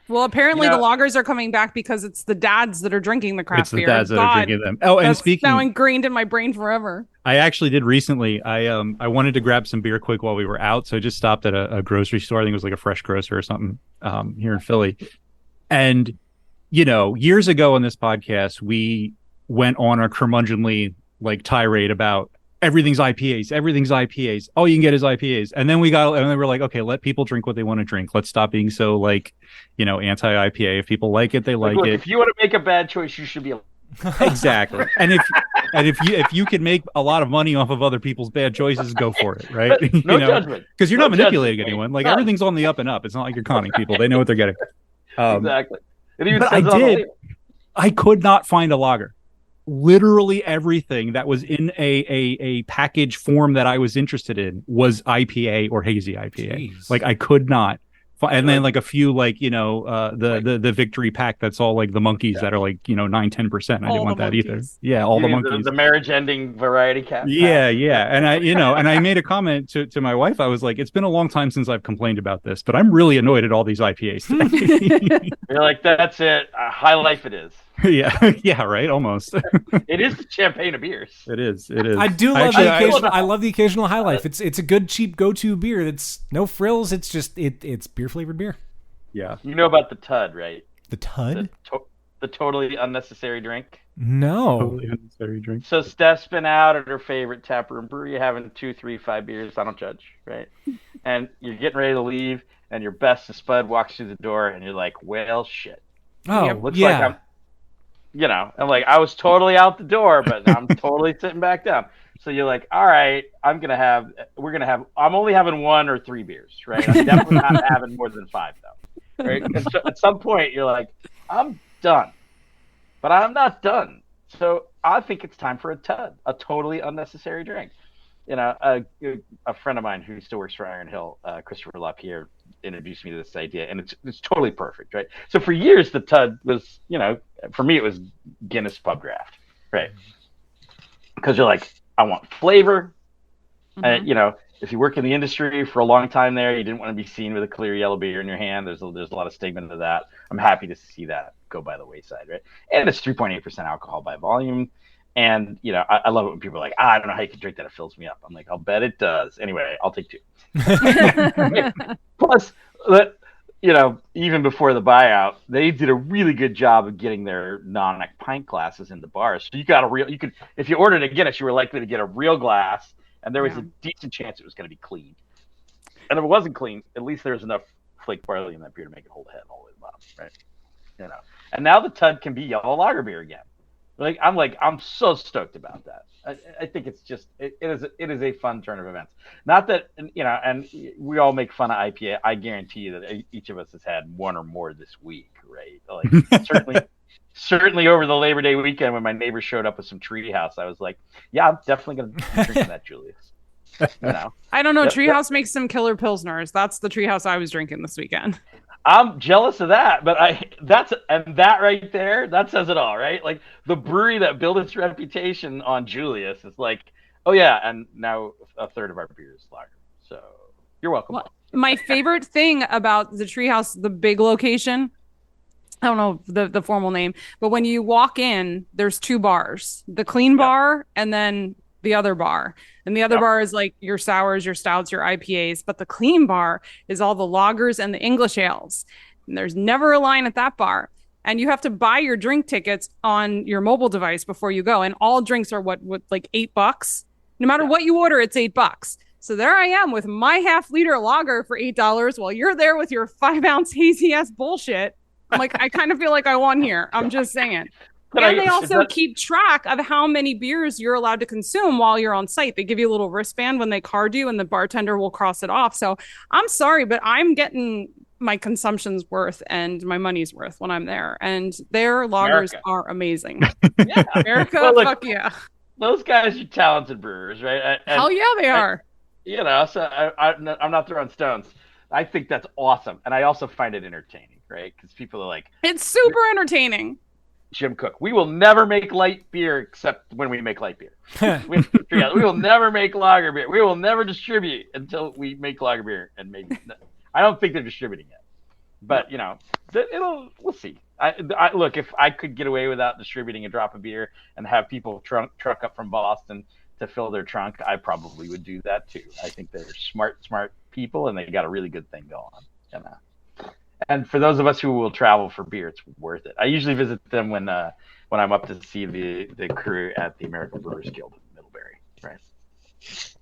Well, apparently the lagers are coming back because it's the dads that are drinking the craft beer. It's the dads that are drinking them. Oh, and that's speaking, now ingrained in my brain forever. I actually did recently. I wanted to grab some beer quick while we were out, so I just stopped at a grocery store. I think it was like a Fresh Grocer or something here in Philly. And years ago on this podcast, we went on a curmudgeonly tirade about everything's IPAs. All you can get is IPAs. And then we were like, okay, let people drink what they want to drink. Let's stop being so anti-IPA. If people like it, they like it. If you want to make a bad choice, you should be exactly. And if you can make a lot of money off of other people's bad choices, go for it, right? No judgment. Because you're not manipulating anyone. Everything's on the up and up. It's not like you're conning people. They know what they're getting. Exactly. It even but says I could not find a lager. Literally everything that was in a package form that I was interested in was IPA or hazy IPA. Jeez. I could not. And then a few the victory pack that's all the monkeys that are 9-10%. I didn't want that either. Yeah, all the monkeys. The marriage ending variety cap. Yeah. And I made a comment to my wife. I was like, it's been a long time since I've complained about this, but I'm really annoyed at all these IPAs today. You're like, that's it. High life it is. Yeah, right. Almost. It is the champagne of beers. It is. I do love I love the occasional High Life. It's a good cheap go-to beer. It's no frills. It's just it's beer flavored beer. Yeah. You know about the Tud, right? The Tud? The totally unnecessary drink. No. Totally unnecessary drink. So Steph's been out at her favorite taproom brewery, having 2, 3, 5 beers. I don't judge, right? And you're getting ready to leave, and your bestest Spud walks through the door, and you're like, well, shit. Oh, looks like I'm like, I was totally out the door, but I'm totally sitting back down. So you're like, all right, I'm only having 1 or 3 beers, right? I'm definitely not having more than 5 though. Right? And so at some point you're like, I'm done, but I'm not done. So I think it's time for a TUD, a totally unnecessary drink. A friend of mine who still works for Iron Hill, Christopher LaPierre, introduced me to this idea, and it's totally perfect, right? So for years, the TUD was, for me, it was Guinness Pub Draft, right? Because you're like, I want flavor. If you work in the industry for a long time there, you didn't want to be seen with a clear yellow beer in your hand. There's a lot of stigma to that. I'm happy to see that go by the wayside, right? And it's 3.8% alcohol by volume. And, I love it when people are like, I don't know how you can drink that. It fills me up. I'm like, I'll bet it does. Anyway, I'll take 2. Plus, even before the buyout, they did a really good job of getting their non-neck pint glasses in the bars. So if you ordered a Guinness, you were likely to get a real glass, and there was a decent chance it was going to be clean. And if it wasn't clean, at least there was enough flake barley in that beer to make it hold a head all the way to the bottom, right? And now the TUD can be yellow lager beer again. I'm so stoked about that. I think it's just it is a fun turn of events. Not that and we all make fun of IPA. I guarantee you that each of us has had one or more this week, right? Like certainly over the Labor Day weekend when my neighbor showed up with some Treehouse, I was like, yeah, I'm definitely gonna drink that, Julius. I don't know. Treehouse makes some killer pilsners. That's the Treehouse I was drinking this weekend. I'm jealous of that, but that right there, that says it all, right? Like the brewery that built its reputation on Julius is like, oh yeah, and now a third of our beer is lager. So you're welcome. Well, my favorite thing about the Treehouse, the big location, I don't know the formal name, but when you walk in, there's 2 bars, the clean bar and then the other bar. And the other bar is like your sours, your stouts, your IPAs. But the clean bar is all the lagers and the English ales. And there's never a line at that bar. And you have to buy your drink tickets on your mobile device before you go. And all drinks are what like $8. No matter what you order, it's $8. So there I am with my half-liter lager for $8 while you're there with your 5-ounce hazy ass bullshit. I'm like, I kind of feel like I won here. I'm just saying. And they also keep track of how many beers you're allowed to consume while you're on site. They give you a little wristband when they card you, and the bartender will cross it off. So I'm sorry, but I'm getting my consumption's worth and my money's worth when I'm there. And their lagers are amazing. Yeah. America, look, fuck yeah. Those guys are talented brewers, right? Hell yeah, they are. So I'm not throwing stones. I think that's awesome. And I also find it entertaining, right? Because people are like... It's super entertaining. Jim Cook, we will never make light beer except when we make light beer. We will never make lager beer. We will never distribute until we make lager beer. And maybe I don't think they're distributing it, but we'll see. I look, if I could get away without distributing a drop of beer and have people truck up from Boston to fill their trunk, I probably would do that too. I think they're smart people, and they got a really good thing going. And for those of us who will travel for beer, it's worth it. I usually visit them when I'm up to see the crew at the American Brewers Guild in Middlebury, right?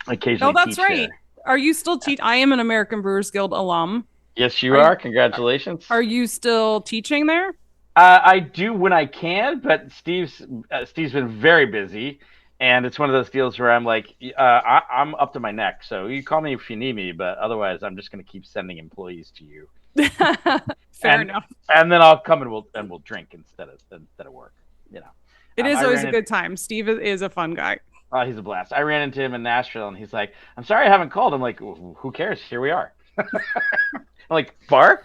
Occasionally. Oh, that's right. Are you still I am an American Brewers Guild alum. Yes, you are. Congratulations. Are you still teaching there? I do when I can, but Steve's been very busy, and it's one of those deals where I'm like, I'm up to my neck. So you call me if you need me, but otherwise, I'm just going to keep sending employees to you. Fair enough. And then I'll come and we'll drink instead of work. It is always a good time. Steve is a fun guy. Oh, he's a blast. I ran into him in Nashville, and he's like, "I'm sorry I haven't called." I'm like, "Who cares? Here we are." I'm like, "Bar?"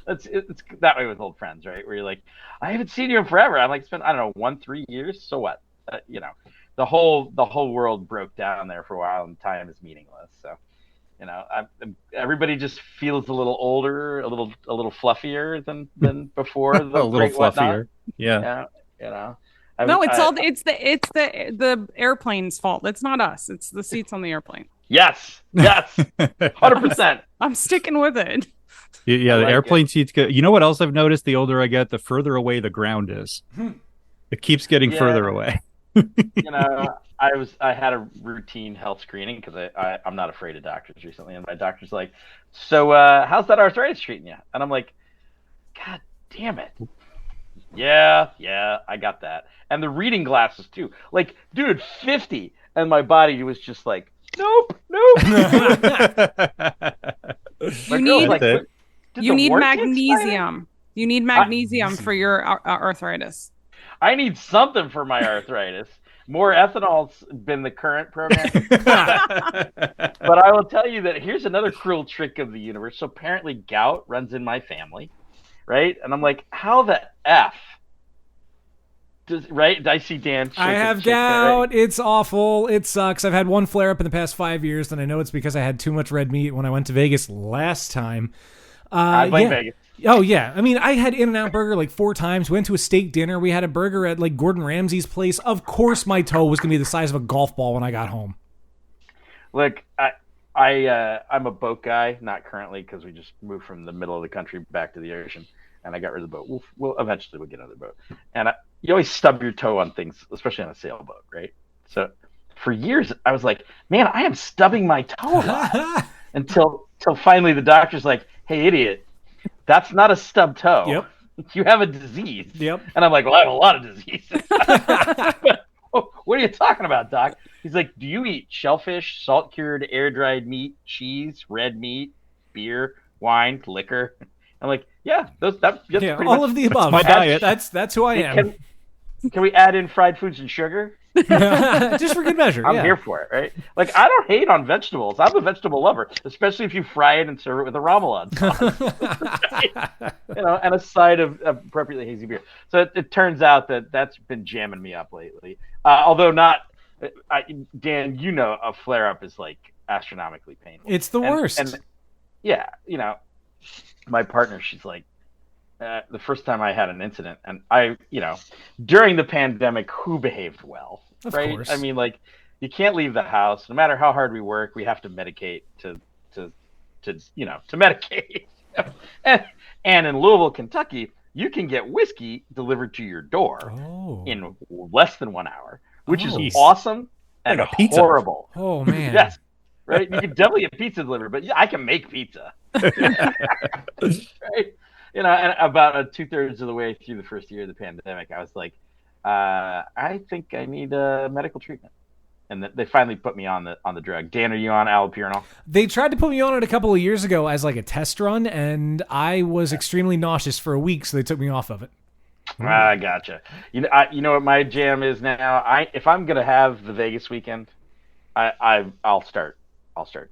It's that way with old friends, right? Where you're like, "I haven't seen you in forever." I'm like, "It's been 3 years. So what?" The whole world broke down there for a while, and time is meaningless. So. Everybody just feels a little older, a little fluffier than before. A little fluffier, yeah. No, it's the airplane's fault. It's not us. It's the seats on the airplane. Yes, 100%. I'm sticking with it. Yeah, the airplane seats go. You know what else I've noticed? The older I get, the further away the ground is. It keeps getting further away. I had a routine health screening because I'm not afraid of doctors recently, and my doctor's like, "So how's that arthritis treating you?" And I'm like, "God damn it, yeah, I got that." And the reading glasses too. Like, dude, 50, and my body was just like, nope. You need magnesium. You need magnesium for your arthritis. I need something for my arthritis. More ethanol's been the current program. But I will tell you that here's another cruel trick of the universe. So apparently gout runs in my family, right? And I'm like, how the F? Right? I see Dan. I have gout. Right? It's awful. It sucks. I've had one flare up in the past 5 years, and I know it's because I had too much red meat when I went to Vegas last time. I blame Vegas. Oh, yeah. I mean, I had In-N-Out Burger like 4 times. Went to a steak dinner. We had a burger at like Gordon Ramsay's place. Of course my toe was going to be the size of a golf ball when I got home. Look, I'm a boat guy, not currently because we just moved from the middle of the country back to the ocean, and I got rid of the boat. We'll eventually get another boat. And you always stub your toe on things, especially on a sailboat, right? So for years, I was like, man, I am stubbing my toe a lot. until finally the doctor's like, hey, idiot. That's not a stub toe. Yep. You have a disease. Yep. And I'm like, well, I have a lot of diseases. What are you talking about, Doc? He's like, do you eat shellfish, salt-cured, air-dried meat, cheese, red meat, beer, wine, liquor? I'm like, yeah, that's all of the above. That's my diet. That's who I am. Can we add in fried foods and sugar? Just for good measure. I'm here for it, right? Like, I don't hate on vegetables. I'm a vegetable lover, especially if you fry it and serve it with a ramelade sauce. Right? And a side of appropriately hazy beer. So it turns out that that's been jamming me up lately. Although not, Dan, a flare-up is like astronomically painful. It's the worst. And yeah, my partner, she's like, the first time I had an incident, and during the pandemic, who behaved well, right? Of course. I mean, like, you can't leave the house. No matter how hard we work, we have to medicate to medicate. and in Louisville, Kentucky, you can get whiskey delivered to your door in less than 1 hour, which is awesome and like a pizza. Horrible. Oh, man. Yes. Right? You can definitely get pizza delivered, but I can make pizza. Right? And about 2/3 of the way through the first year of the pandemic, I was like, I think I need medical treatment. And they finally put me on the drug. Dan, are you on allopurinol? They tried to put me on it a couple of years ago as like a test run, and I was extremely nauseous for a week, so they took me off of it. I gotcha. You know what my jam is now? If I'm gonna have the Vegas weekend, I'll start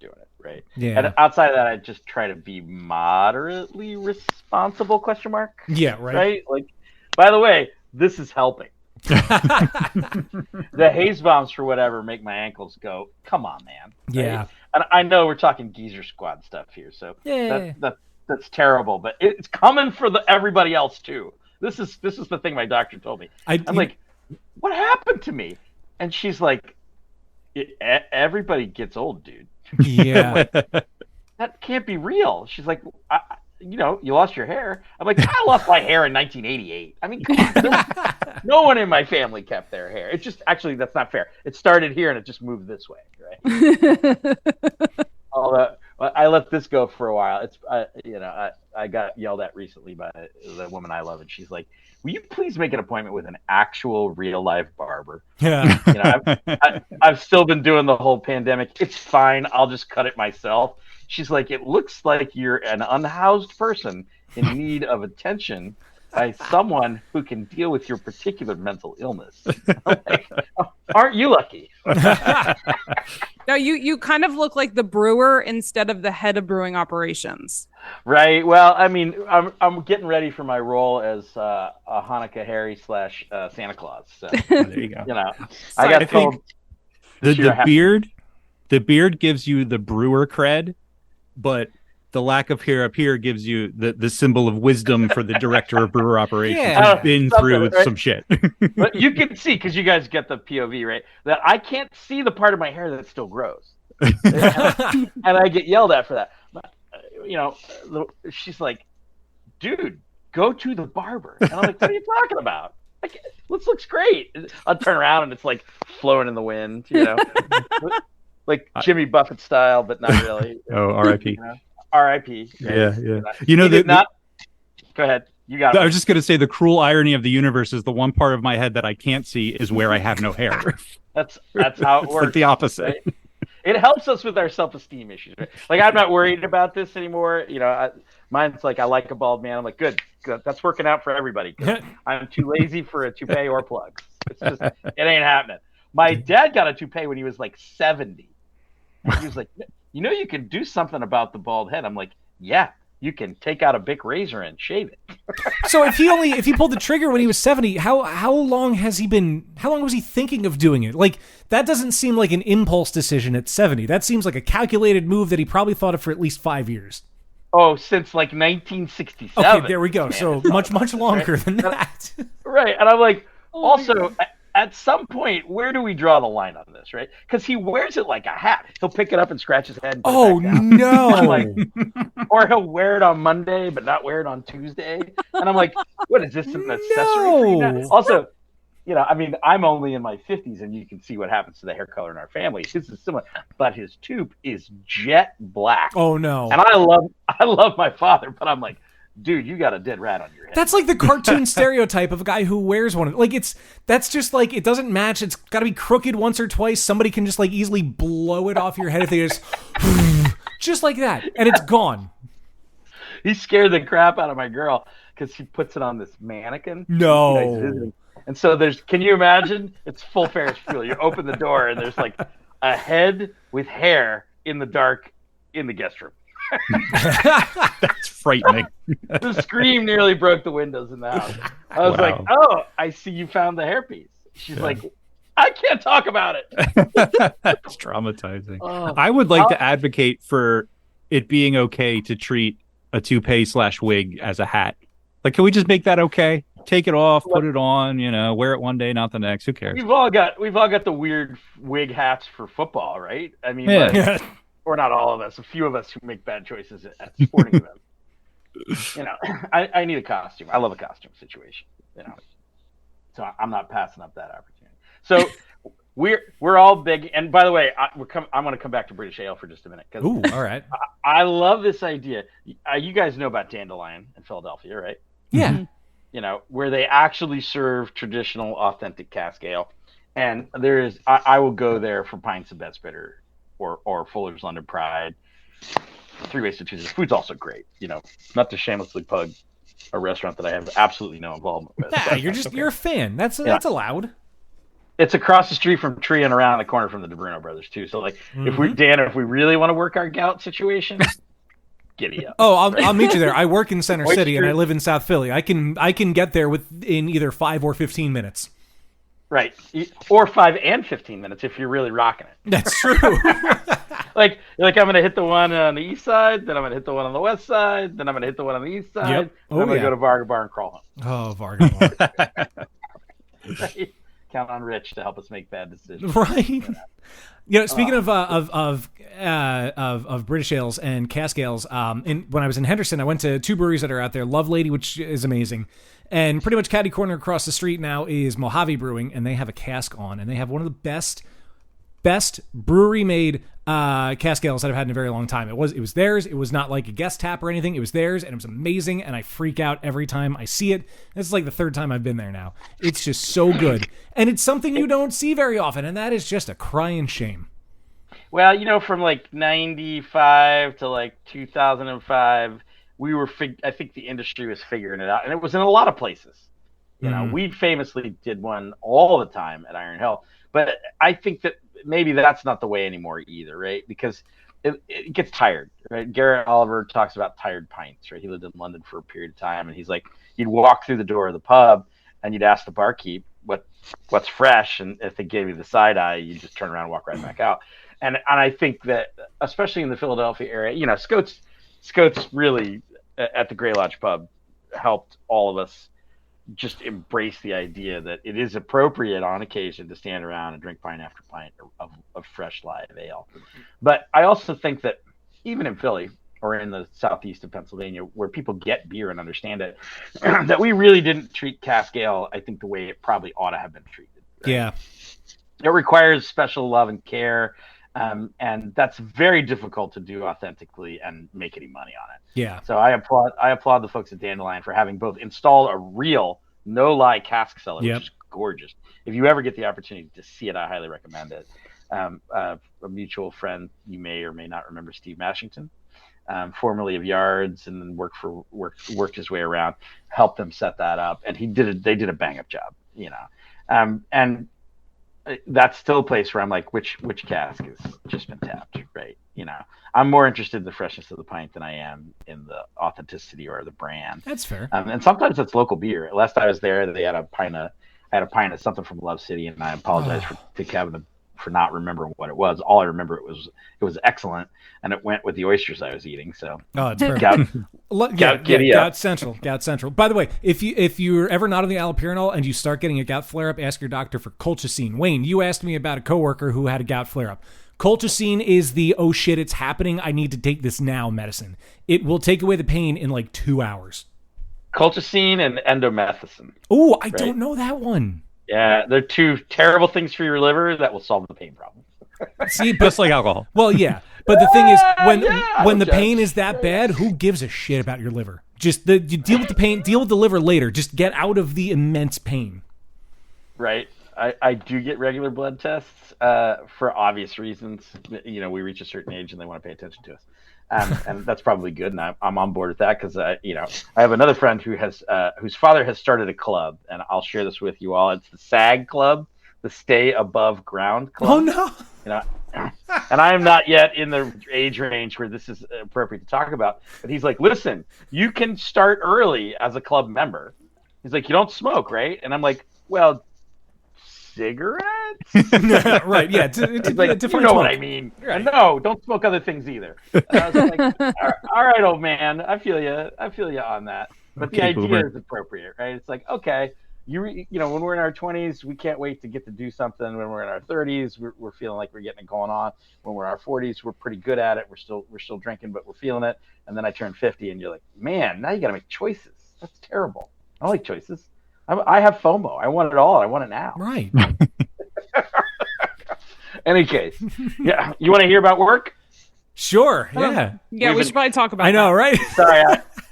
doing it, right? Yeah. And outside of that, I just try to be moderately responsible, ? Yeah, right. Right? Like, by the way, this is helping. The haze bombs, for whatever, make my ankles go, come on, man. Right? Yeah. And I know we're talking geezer squad stuff here, so that's terrible, but it's coming for everybody else too. This is the thing my doctor told me. I'm like, what happened to me? And she's like, everybody gets old, dude. Yeah. That can't be real. She's like, you lost your hair. I'm like, I lost my hair in 1988. I mean, come on. No one in my family kept their hair. It's just, actually, that's not fair. It started here and it just moved this way, right? Although I let this go for a while. It's, I got yelled at recently by the woman I love, and she's like, will you please make an appointment with an actual real life barber? Yeah. I've still been doing the whole pandemic. It's fine. I'll just cut it myself. She's like, it looks like you're an unhoused person in need of attention by someone who can deal with your particular mental illness. I'm like, aren't you lucky? No, you kind of look like the brewer instead of the head of brewing operations. Right. Well, I mean, I'm getting ready for my role as a Hanukkah Harry / Santa Claus. So there you go. I got told the beard gives you the brewer cred, but the lack of hair up here gives you the symbol of wisdom for the director of brewer operations. Yeah. Who's been through some shit. But you can see, because you guys get the POV, right, that I can't see the part of my hair that still grows. And I get yelled at for that. But, she's like, dude, go to the barber. And I'm like, what are you talking about? Like, this looks great. I'll turn around and it's like flowing in the wind, like Jimmy Buffett style, but not really. Oh, R.I.P. R.I.P. Yeah. Go ahead. You got it. I was just going to say the cruel irony of the universe is the one part of my head that I can't see is where I have no hair. That's how it It's works. like the opposite. Right? It helps us with our self-esteem issues. Right? Like, I'm not worried about this anymore. Mine's like, I like a bald man. I'm like, good. That's working out for everybody. 'Cause I'm too lazy for a toupee or plugs. It's just, it ain't happening. My dad got a toupee when he was like 70. And he was like, you can do something about the bald head. I'm like, yeah, you can take out a Bic razor and shave it. So if he pulled the trigger when he was 70, how long was he thinking of doing it? Like, that doesn't seem like an impulse decision at 70. That seems like a calculated move that he probably thought of for at least 5 years. Oh, since like 1967. Okay, there we go. Man, so much longer than that. Right. And I'm like, also, at some point, where do we draw the line on this, right? Because he wears it like a hat. He'll pick it up and scratch his head. And no! Like, or he'll wear it on Monday, but not wear it on Tuesday. And I'm like, what is this, an accessory for you now? Also, I'm only in my 50s, and you can see what happens to the hair color in our family. His is similar, but his toque is jet black. Oh no! And I love my father, but I'm like, dude, you got a dead rat on your head. That's like the cartoon stereotype of a guy who wears one. Like, that's just like, it doesn't match. It's got to be crooked once or twice. Somebody can just like easily blow it off your head if they just like that, and it's gone. He scared the crap out of my girl because he puts it on this mannequin. No. And so can you imagine? It's full Ferris Bueller. You open the door and there's like a head with hair in the dark in the guest room. That's frightening. The scream nearly broke the windows in the house. I was like, oh, I see you found the hairpiece. She's like, I can't talk about it. That's traumatizing. I would like to advocate for it being okay to treat a toupee/wig as a hat. Like, can we just make that okay? Take it off, put it on, wear it one day, not the next. Who cares? We've all got the weird wig hats for football, right? I mean, or not all of us, a few of us who make bad choices at sporting events. I need a costume. I love a costume situation. So I'm not passing up that opportunity. So we're all big. And by the way, I'm going to come back to British Ale for just a minute. Ooh, all right. I love this idea. You guys know about Dandelion in Philadelphia, right? Yeah. Where they actually serve traditional, authentic cask ale. And I will go there for pints of Best Bitter or Fuller's London Pride. 3 Ways to Tuesday. The food's also great. Not to shamelessly plug a restaurant that I have absolutely no involvement with. Yeah, you're a fan. That's allowed. It's across the street from Tree and around the corner from the DeBruno brothers too. So like, if we really want to work our gout situation, giddy up. Oh, I'll meet you there. I work in Center City and I live in South Philly. I can get there in either 5 or 15 minutes. Right, or 5 and 15 minutes if you're really rocking it. That's true. like I'm gonna hit the one on the east side, then I'm gonna hit the one on the west side, then I'm gonna hit the one on the east side. Yep. Then I'm gonna go to Varga Bar and crawl home. Oh, Varga Bar. Right? Count on Rich to help us make bad decisions. Right. Speaking of British ales and cask ales, when I was in Henderson, I went to 2 breweries that are out there. Love Lady, which is amazing, and pretty much catty corner across the street now is Mojave Brewing, and they have a cask on, and they have one of the best brewery made cask ales that I've had in a very long time. It was theirs. It was not like a guest tap or anything. It was theirs, and it was amazing. And I freak out every time I see it. This is like the 3rd time I've been there now. It's just so good, and it's something you don't see very often, and that is just a crying shame. Well, from like 95 to like 2005, I think the industry was figuring it out, and it was in a lot of places. We famously did one all the time at Iron Hill, but I think that maybe that's not the way anymore either, right? Because it gets tired, right? Garrett Oliver talks about tired pints, right? He lived in London for a period of time, and he's like, you'd walk through the door of the pub, and you'd ask the barkeep what's fresh, and if they gave you the side eye, you just turn around and walk right back out. And I think that, especially in the Philadelphia area, Scott's really, at the Grey Lodge pub, helped all of us just embrace the idea that it is appropriate on occasion to stand around and drink pint after pint of fresh live ale. But I also think that even in Philly or in the southeast of Pennsylvania, where people get beer and understand it, that we really didn't treat cask ale, I think, the way it probably ought to have been treated. Right? Yeah. It requires special love and care. And that's very difficult to do authentically and make any money on it. Yeah. So I applaud the folks at Dandelion for having both installed a real no-lie cask cellar, which is gorgeous. If you ever get the opportunity to see it, I highly recommend it. A mutual friend, you may or may not remember Steve Mashington, formerly of Yards, and then worked his way around, helped them set that up, and they did a bang up job, and that's still a place where I'm like, which cask has just been tapped, right? I'm more interested in the freshness of the pint than I am in the authenticity or the brand. That's fair. And sometimes it's local beer. Last time I was there, they had a pint of something from Love City, and I apologize to Kevin for not remembering what it was. All I remember it was excellent, and it went with the oysters I was eating. So it's perfect. Gout Central. By the way, if you're ever not on the allopurinol and you start getting a gout flare up, ask your doctor for colchicine. Wayne, you asked me about a coworker who had a gout flare up. Colchicine is the oh shit, it's happening, I need to take this now medicine. It will take away the pain in like 2 hours. Colchicine and endomethacin. Oh, I don't know that one. Yeah, they're two terrible things for your liver that will solve the pain problem. See, but, Just like alcohol. Well, yeah, but the thing is, when the pain is that bad, who gives a shit about your liver? Just you deal with the pain, deal with the liver later. Just get out of the immense pain. Right. I do get regular blood tests for obvious reasons. We reach a certain age and they want to pay attention to us, and that's probably good. And I'm on board with that because I have another friend whose father has started a club, and I'll share this with you all. It's the SAG Club, the Stay Above Ground Club. Oh no! And I am not yet in the age range where this is appropriate to talk about. But he's like, listen, you can start early as a club member. He's like, you don't smoke, right? And I'm like, well, cigarettes? Right, yeah. Like, you know what I mean. Right. No, don't smoke other things either. And I was like, all right, old man, I feel you on that. But the idea is appropriate, right? It's like, okay, when we're in our 20s, we can't wait to get to do something. When we're in our 30s, we're feeling like we're getting it going on. When we're in our 40s, we're pretty good at it. We're still drinking, but we're feeling it. And then I turn 50, and you're like, man, now you got to make choices. That's terrible. I don't like choices. I have FOMO. I want it all. I want it now. Right. Any case, yeah. You want to hear about work? Sure. Yeah. Yeah, we should probably talk about. I know, that. right? Sorry,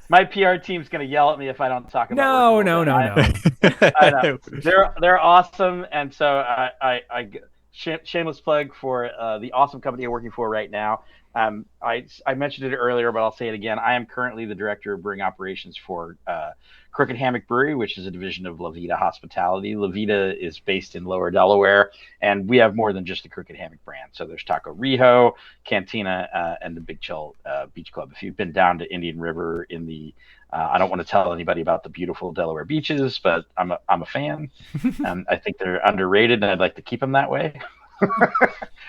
my PR team's gonna yell at me if I don't talk about. No. I know. They're awesome, and so I shameless plug for the awesome company I'm working for right now. I mentioned it earlier, but I'll say it again. I am currently the director of brewing operations for Crooked Hammock Brewery, which is a division of La Vida Hospitality. La Vida is based in Lower Delaware, and we have more than just the Crooked Hammock brand. So there's Taco Rijo, Cantina, and the Big Chill Beach Club. If you've been down to Indian River in the I don't want to tell anybody about the beautiful Delaware beaches, but I'm a fan. I think they're underrated, and I'd like to keep them that way.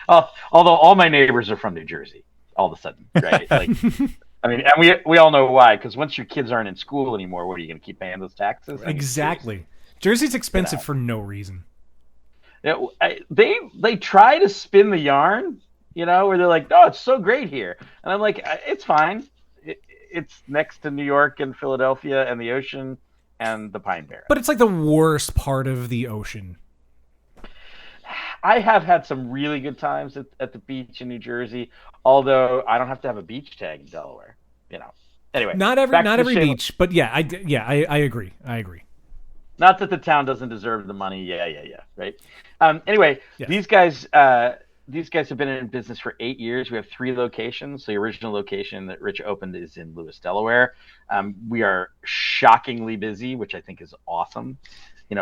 Although all my neighbors are from New Jersey, all of a sudden, right? Like, I mean, and we all know why, because once your kids aren't in school anymore, what are you going to keep paying those taxes? I mean, exactly. Jersey's expensive for no reason. They try to spin the yarn, where they're like, "Oh, it's so great here," and I'm like, "It's fine. It's next to New York and Philadelphia and the ocean and the Pine Barrens." But it's like the worst part of the ocean. I have had some really good times at the beach in New Jersey, although I don't have to have a beach tag in Delaware. Anyway, not every beach, but yeah, I agree. Not that the town doesn't deserve the money. Yeah. Right. Anyway, yes. These guys have been in business for 8 years. We have 3 locations. The original location that Rich opened is in Lewis, Delaware. We are shockingly busy, which I think is awesome.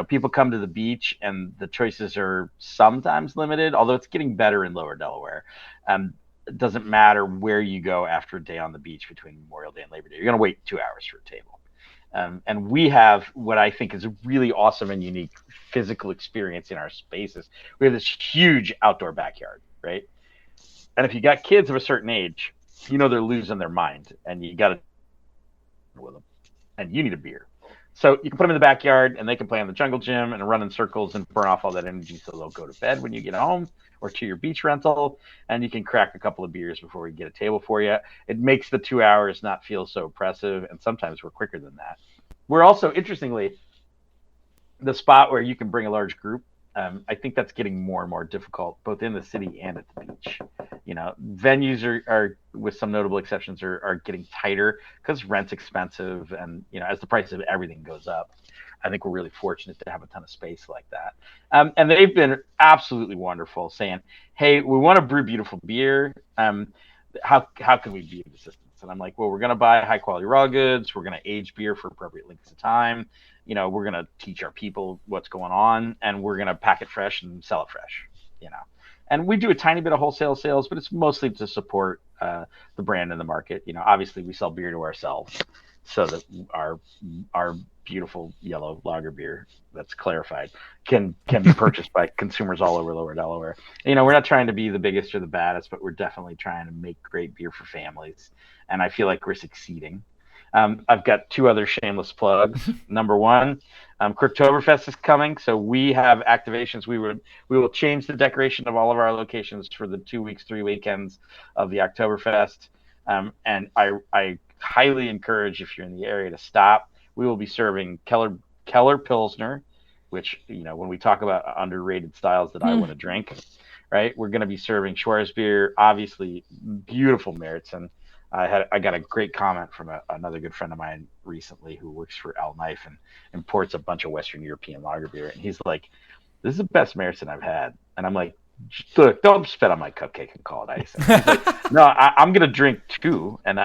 People come to the beach and the choices are sometimes limited, although it's getting better in Lower Delaware. It doesn't matter where you go after a day on the beach between Memorial Day and Labor Day. You're going to wait 2 hours for a table. And we have what I think is a really awesome and unique physical experience in our spaces. We have this huge outdoor backyard, right? And if you got kids of a certain age, they're losing their mind, and you got to with them, and you need a beer. So you can put them in the backyard, and they can play on the jungle gym and run in circles and burn off all that energy, so they'll go to bed when you get home or to your beach rental, and you can crack a couple of beers before we get a table for you. It makes the 2 hours not feel so oppressive, and sometimes we're quicker than that. We're also, interestingly, the spot where you can bring a large group. I think that's getting more and more difficult, both in the city and at the beach. Venues are, with some notable exceptions, are getting tighter because rent's expensive, and as the price of everything goes up, I think we're really fortunate to have a ton of space like that. And they've been absolutely wonderful, saying, "Hey, we want to brew beautiful beer. how can we be of assistance? And I'm like, well, we're going to buy high quality raw goods. We're going to age beer for appropriate lengths of time. We're going to teach our people what's going on, and we're going to pack it fresh and sell it fresh, And we do a tiny bit of wholesale sales, but it's mostly to support the brand and the market. Obviously we sell beer to ourselves so that our beautiful yellow lager beer that's clarified can be purchased by consumers all over Lower Delaware. We're not trying to be the biggest or the baddest, but we're definitely trying to make great beer for families. And I feel like we're succeeding. I've got 2 other shameless plugs. Number 1, Croktoberfest is coming, so we have activations. We will change the decoration of all of our locations for the 2 weeks, 3 weekends of the Oktoberfest. And I highly encourage, if you're in the area, to stop. We will be serving Keller Pilsner, which, when we talk about underrated styles that I want to drink, right? We're going to be serving Schwarzbier, obviously beautiful Märzen. I got a great comment from another good friend of mine recently who works for Al Knife and imports a bunch of Western European lager beer. And he's like, this is the best Märzen I've had. And I'm like, look, don't spit on my cupcake and call it ice. And he's like, no, I'm going to drink 2. And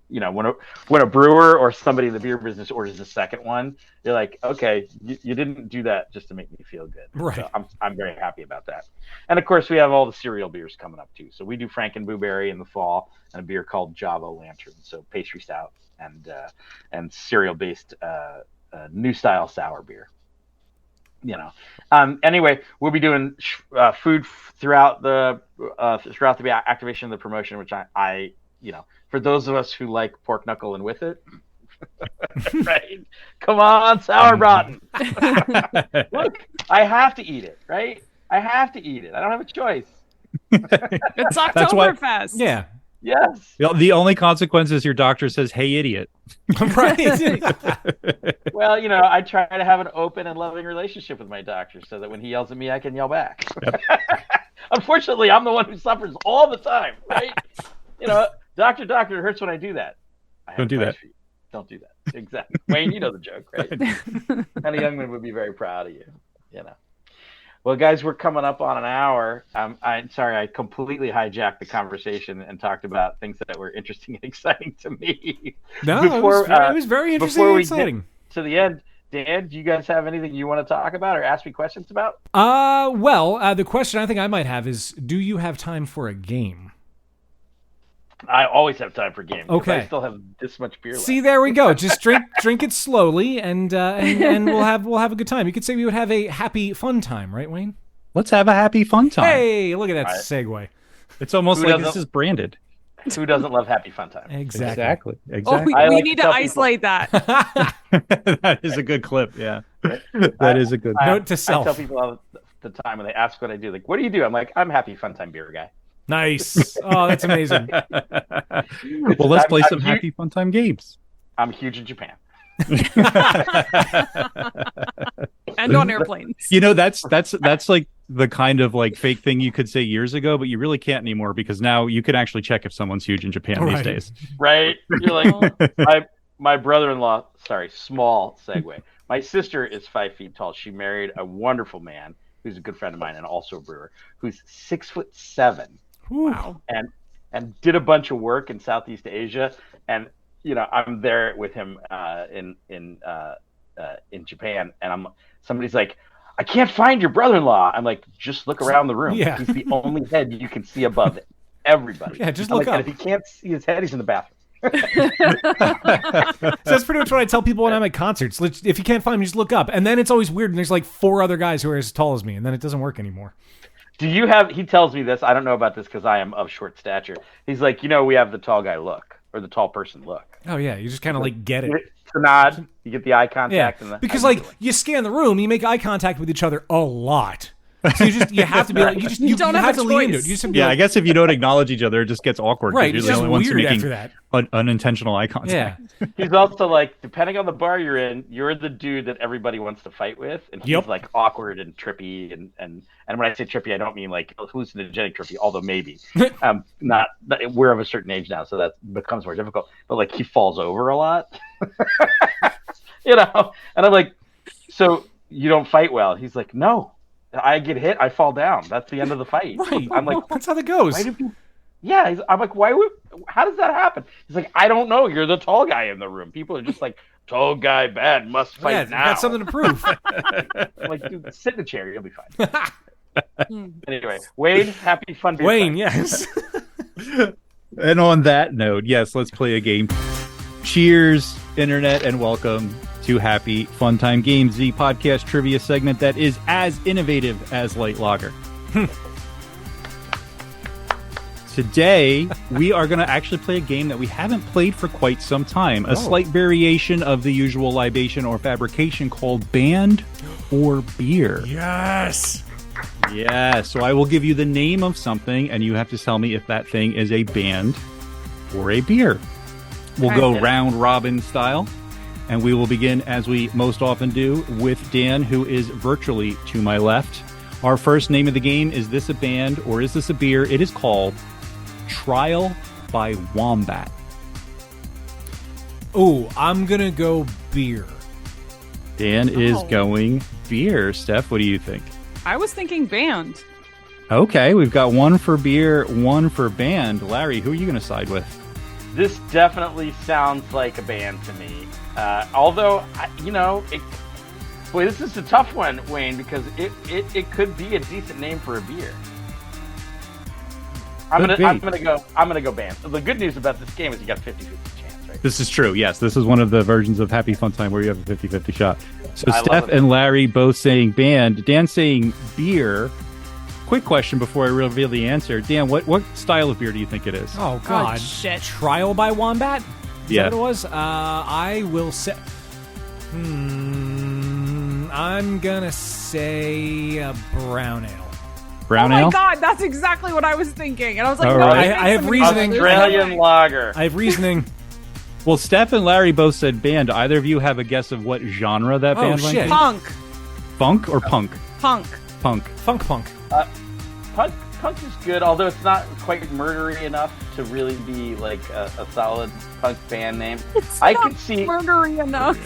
when a brewer or somebody in the beer business orders a second one, you're like, okay, you didn't do that just to make me feel good. Right. So I'm very happy about that. And of course, we have all the cereal beers coming up too. So we do Franken Blueberry in the fall and a beer called Java Lantern. So pastry stout and cereal based new style sour beer. Anyway, we'll be doing food throughout the activation of the promotion, which I for those of us who like pork knuckle and with it, right? Come on, sauerbraten. Look, I have to eat it, right? I have to eat it. I don't have a choice. It's Oktoberfest. Yeah. Yes. The only consequence is your doctor says, "Hey, idiot." Right. Well, I try to have an open and loving relationship with my doctor so that when he yells at me, I can yell back. Yep. Unfortunately, I'm the one who suffers all the time, right? Doctor, it hurts when I do that. Don't do that. Don't do that. Exactly. Wayne, you know the joke, right? Honey Youngman would be very proud of you, Well, guys, we're coming up on an hour. I'm sorry, I completely hijacked the conversation and talked about things that were interesting and exciting to me. No, it was very interesting and exciting. To the end, Dan, do you guys have anything you want to talk about or ask me questions about? Well, the question I think I might have is, do you have time for a game? I always have time for games. Okay. I still have this much beer left. See, there we go. Just drink it slowly, and we'll have a good time. You could say we would have a happy, fun time, right, Wayne? Let's have a happy, fun time. Hey, look at that segue. It's almost like this is branded. Who doesn't love happy, fun time? Exactly. Oh, we need to isolate that. That is a good clip. Yeah, that is a good note to self. I tell people all the time when they ask what I do, like, "What do you do?" I'm like, "I'm happy, fun time beer guy." Nice. Oh, that's amazing. Well, let's play some happy, fun time games. I'm huge in Japan. And on airplanes. That's like the kind of like fake thing you could say years ago, but you really can't anymore because now you can actually check if someone's huge in Japan these days. Right? You're like, my brother-in-law. Sorry, small segue. My sister is 5 feet tall. She married a wonderful man who's a good friend of mine and also a brewer who's 6'7". Wow. And did a bunch of work in Southeast Asia, and I'm there with him in Japan, and somebody's like, I can't find your brother-in-law. I'm like, just look around the room. Yeah. He's the only head you can see above everybody. Yeah, just look up. And if you can't see his head, he's in the bathroom. So that's pretty much what I tell people when I'm at concerts. If you can't find me, just look up. And then it's always weird, and there's like 4 other guys who are as tall as me, and then it doesn't work anymore. He tells me this, I don't know about this because I am of short stature. He's like, we have the tall guy look, or the tall person look. Oh, yeah, you just kind of like get it. It's a nod, you get the eye contact. Yeah, because like you scan the room, you make eye contact with each other a lot. So you have to be like, you don't have to lean into it. You just have to be I guess if you don't acknowledge each other, it just gets awkward. Right, you're it's the just only ones weird making after that. Unintentional eye contact. Yeah. He's also like, depending on the bar you're in, you're the dude that everybody wants to fight with, and he's like awkward and trippy, and when I say trippy, I don't mean like hallucinogenic trippy, although maybe. Not we're of a certain age now, so that becomes more difficult. But like he falls over a lot, and I'm like, so you don't fight well? He's like, no. I get hit, I fall down. That's the end of the fight. Right. I'm like, that's how that goes. Yeah, I'm like, how does that happen? He's like, I don't know. You're the tall guy in the room. People are just like, tall guy bad, must fight Yeah, now. got something to prove. I'm like, dude, sit in the chair. You'll be fine. Anyway, Wayne, happy fun. Wayne, yes. And on that note, yes, let's play a game. Cheers, Internet, and welcome to Happy Fun Time Games, the podcast trivia segment that is as innovative as Light Lager. Today, we are going to actually play a game that we haven't played for quite some time. A slight variation of the usual libation or fabrication called Band or Beer. Yes. Yeah, so I will give you the name of something, and you have to tell me if that thing is a band or a beer. We'll go round robin style, and we will begin, as we most often do, with Dan, who is virtually to my left. Our first name of the game, is this a band or is this a beer? It is called Trial by Wombat. Oh, I'm going to go beer. Dan is going beer. Steph, what do you think? I was thinking band. Okay, we've got one for beer, one for band. Larry, who are you going to side with? This definitely sounds like a band to me. Although, boy, this is a tough one, Wayne, because it could be a decent name for a beer. I'm gonna go band. The good news about this game is you got a 50-50 chance, right? This is true. Yes, this is one of the versions of Happy Fun Time where you have a 50-50 shot. So I Steph and Larry both saying band. Dan saying beer. Quick question before I reveal the answer. Dan, what style of beer do you think it is? Oh, God. Oh, shit. Trial by Wombat? Is Yeah. that what it was? I will say... I'm going to say a brown ale. Brown oh ale? my God, that's exactly what I was thinking. And I was like, All no, right. I have reasoning. Australian lager. I have reasoning. Well, Steph and Larry both said band. Do either of you have a guess of what genre that band might shit. be? Punk. Funk or punk? Punk. Punk. Punk. Punk is good, although it's not quite murdery enough to really be like a solid punk band name. I could see murdery enough.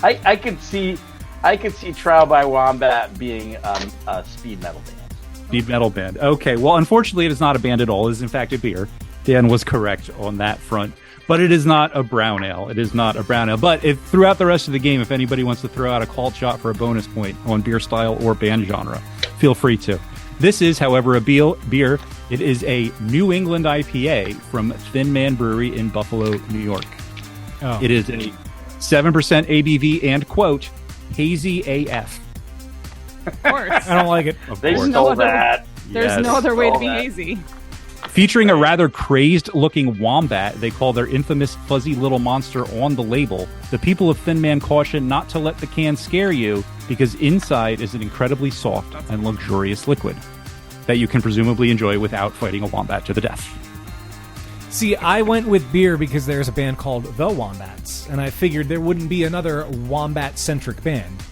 I could see Trial by Wombat being a speed metal band. Speed metal band. Okay, well, unfortunately, it is not a band at all. It is, in fact, a beer. Dan was correct on that front. But it is not a brown ale. It is not a brown ale. But if throughout the rest of the game, if anybody wants to throw out a called shot for a bonus point on beer style or band genre, feel free to. This is, however, a beer. It is a New England IPA from Thin Man Brewery in Buffalo, New York. Oh. It is a 7% ABV and, quote, hazy AF. Of course. I don't like it. They course. stole that. There's no other way to be Stole that. hazy. Featuring a rather crazed-looking wombat, they call their infamous fuzzy little monster on the label. The people of Thin Man caution not to let the can scare you, because inside is an incredibly soft and luxurious liquid that you can presumably enjoy without fighting a wombat to the death. See, I went with beer because there's a band called The Wombats, and I figured there wouldn't be another wombat-centric band.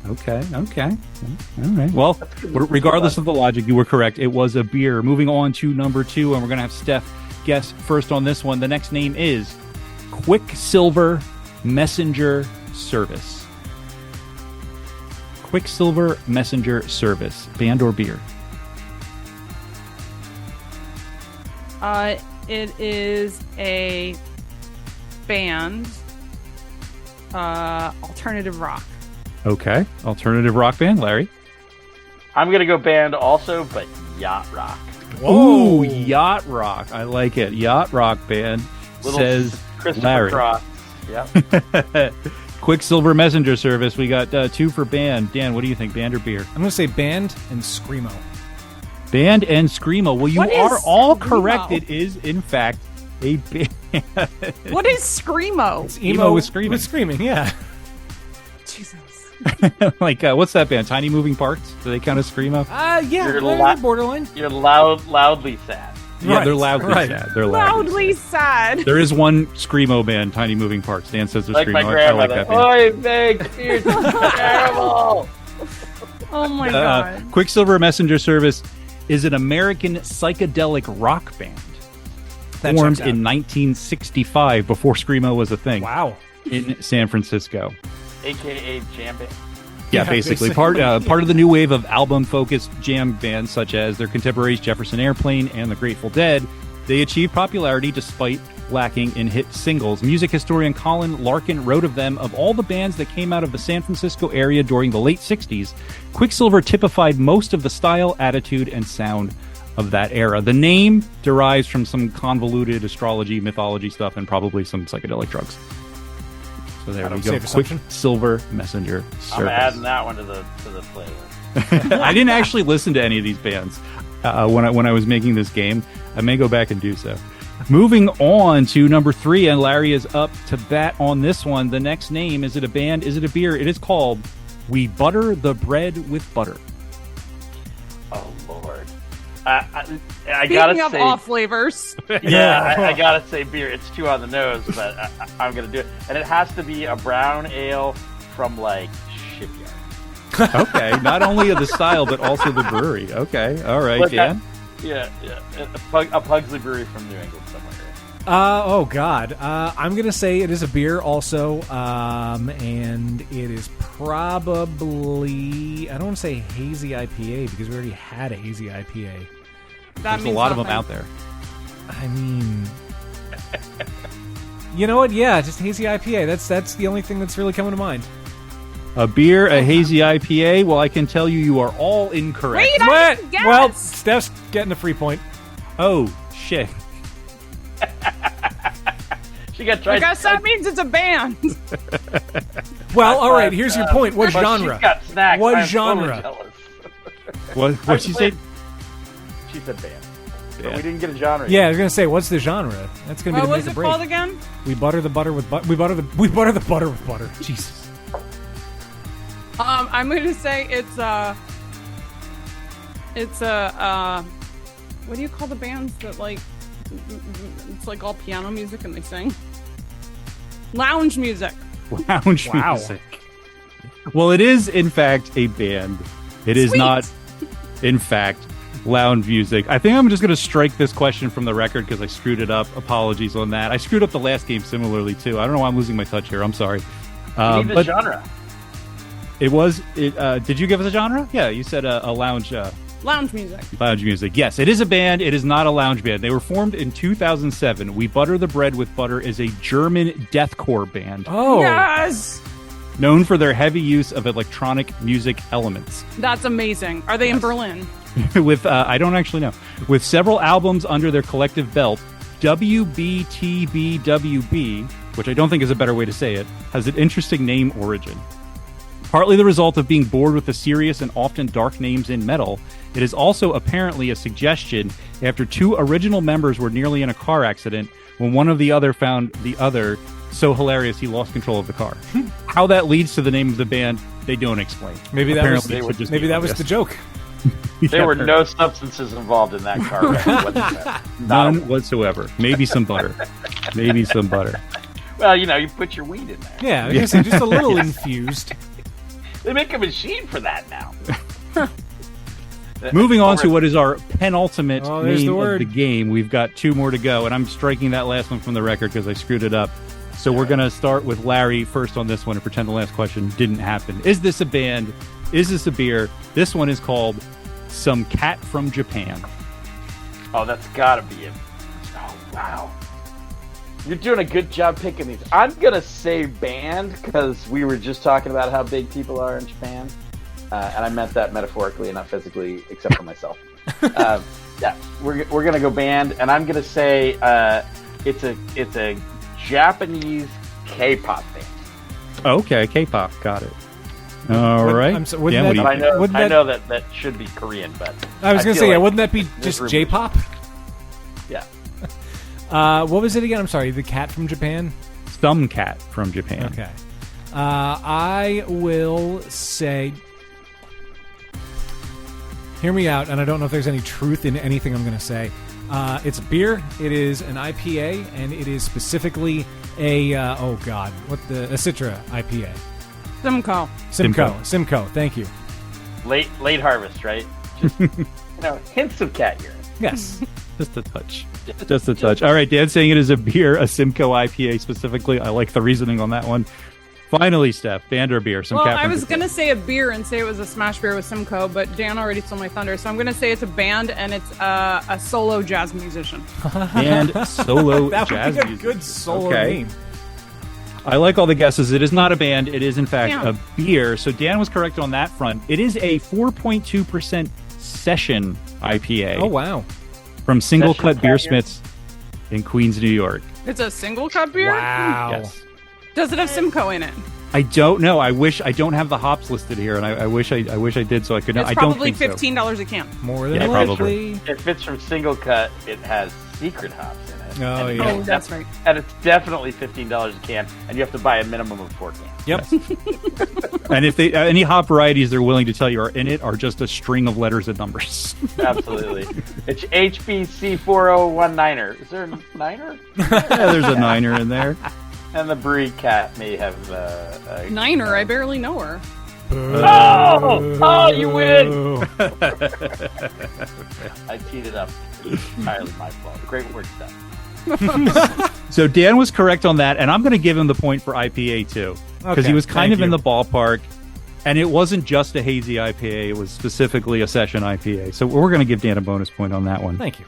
Okay. All right. Well, regardless of the logic, you were correct. It was a beer. Moving on to number 2, and we're going to have Steph guess first on this one. The next name is Quicksilver Messenger Service. Quicksilver Messenger Service. Band or beer? It is a band. Alternative rock. Okay. Alternative rock band. Larry? I'm gonna go band also, but yacht rock. Ooh, yacht rock. I like it. Yacht rock band, Little says Christopher Larry. Cross. Yep. Quicksilver Messenger Service. We got 2 for band. Dan, what do you think? Band or beer? I'm going to say band and Screamo. Band and Screamo. Well, you What is are all Screamo? correct. It is, in fact, a band. What is Screamo? It's Emo with screaming. With screaming, yeah. Jesus. Like, what's that band? Tiny Moving Parts? Do they count as Screamo? Yeah, You're they're borderline. You're loudly sad. Yeah, Right, they're loudly right. sad. They're loudly Loudly sad. There is one Screamo band, Tiny Moving Parts. Dan says they're Like Screamo. my I like grandmother. that band. Oy vey, you're terrible. Oh my God. Quicksilver Messenger Service is an American psychedelic rock band That formed checks out. in 1965 before Screamo was a thing. Wow. In San Francisco. AKA jam band. Yeah, basically part of the new wave of album-focused jam bands, such as their contemporaries Jefferson Airplane and the Grateful Dead. They achieved popularity despite lacking in hit singles. Music historian Colin Larkin wrote of them, of all the bands that came out of the San Francisco area during the late 60s, Quicksilver typified most of the style, attitude, and sound of that era. The name derives from some convoluted astrology, mythology stuff, and probably some psychedelic drugs. So there we go. Quicksilver Messenger Service. I'm adding that one to the playlist. I didn't actually listen to any of these bands when I was making this game. I may go back and do so. Moving on to number 3, and Larry is up to bat on this one. The next name, is it a band? Is it a beer? It is called We Butter the Bread with Butter. Oh, Lord. I Speaking gotta of say, off flavors. Yeah, I gotta say beer. It's too on the nose, but I'm gonna do it. And it has to be a brown ale from, like, Shipyard. Okay, not only of the style, but also the brewery. Okay, all right, Dan. Yeah. A Pugsley Brewery from New England somewhere. Oh God, I'm gonna say it is a beer also, and it is probably, I don't want to say hazy IPA because we already had a hazy IPA. There's a lot of them out there. I mean, you know what? Yeah, just hazy IPA. That's the only thing that's really coming to mind. A beer, a hazy IPA. Well, I can tell you are all incorrect. Wait, I didn't guess. Well, Steph's getting a free point. Oh shit. She got tried. I guess that means it's a band. Well, all right. Here's your point. What but genre? She's got snacks. What I'm genre? Totally What she say? She said band. But we didn't get a genre. Yeah, I was gonna say, what's the genre? That's gonna be What the was make or it break. called again? We butter the butter with butter. We butter the butter with butter. Jesus. I'm gonna say it's a what do you call the bands that, like, it's like all piano music and they sing? Lounge music. Lounge music. Well, it is in fact a band. It is not, in fact, lounge music. I think I'm just going to strike this question from the record because I screwed it up. Apologies on that. I screwed up the last game similarly too. I don't know why I'm losing my touch here. I'm sorry. You need a genre. It was. Did you give us a genre? Yeah, you said a lounge. Lounge music. Lounge music. Yes, it is a band. It is not a lounge band. They were formed in 2007. We Butter the Bread with Butter is a German deathcore band. Oh. Yes. Known for their heavy use of electronic music elements. That's amazing. Are they in Berlin? With I don't actually know. With several albums under their collective belt, WBTBWB, which I don't think is a better way to say it, has an interesting name origin. Partly the result of being bored with the serious and often dark names in metal, it is also apparently a suggestion after 2 original members were nearly in a car accident when one of the other found the other so hilarious he lost control of the car. How that leads to the name of the band, they don't explain. Maybe that was the joke. There were no substances involved in that car wreck whatsoever. None whatsoever. Maybe some butter. Maybe some butter. Well, you put your weed in there. Yeah, I was gonna say just a little infused. They make a machine for that now. Moving on to what is our penultimate name of the game. We've got 2 more to go, and I'm striking that last one from the record because I screwed it up. So we're going to start with Larry first on this one and pretend the last question didn't happen. Is this a band? Is this a beer? This one is called Some Cat from Japan. Oh, that's got to be it. Oh, wow. You're doing a good job picking these. I'm going to say band because we were just talking about how big people are in Japan. And I meant that metaphorically and not physically, except for myself. Yeah, we're going to go band. And I'm going to say it's a Japanese K-pop band. Okay, K-pop. Got it. All right. I'm so, Dan, that, what do you think? I know that should be Korean, but I was going to say, like wouldn't that be just J-pop? Yeah. What was it again? I'm sorry. The cat from Japan? Some cat from Japan. Okay. I will say... Hear me out, and I don't know if there's any truth in anything I'm going to say. It's a beer. It is an IPA, and it is specifically a a Citra IPA. Simcoe. Thank you. Late harvest, right? Just hints of cat urine. Yes. Just a touch. Just a touch. All right, Dan's saying it is a beer, a Simcoe IPA specifically. I like the reasoning on that one. Finally, Steph, band or beer? Some Well, Captain I was Potato. going to say a beer and say it was a smash beer with Simcoe, but Dan already stole my thunder. So I'm going to say it's a band and it's a solo jazz musician. And solo That jazz would be a music. good solo Okay. name. I like all the guesses. It is not a band. It is, in fact, Yeah. a beer. So Dan was correct on that front. It is a 4.2% session IPA Oh, wow. from Single Session Cut Beer Beer. Smiths in Queens, New York. It's a single cup beer? Wow. Yes. Does it have Simcoe in it? I don't know. I don't have the hops listed here, and I wish I did, so I could know. It's I don't probably think so. $15 a can. More than Yeah, likely. If it's from Single Cut, it has secret hops in it. Oh, And yeah. Oh, that's right. And it's definitely $15 a can, and you have to buy a minimum of 4 cans. Yep. And if they any hop varieties they're willing to tell you are in it are just a string of letters and numbers. Absolutely. It's HBC4019er. Is there a niner? Yeah, there's a niner in there. And the brewery cat may have a Niner, I barely know her. Oh, you win! I teed it up. It's entirely my fault. Great work, Steph. So Dan was correct on that, and I'm going to give him the point for IPA too, because Okay, he was kind thank of in you. the ballpark, and it wasn't just a hazy IPA; it was specifically a session IPA. So we're going to give Dan a bonus point on that one. Thank you.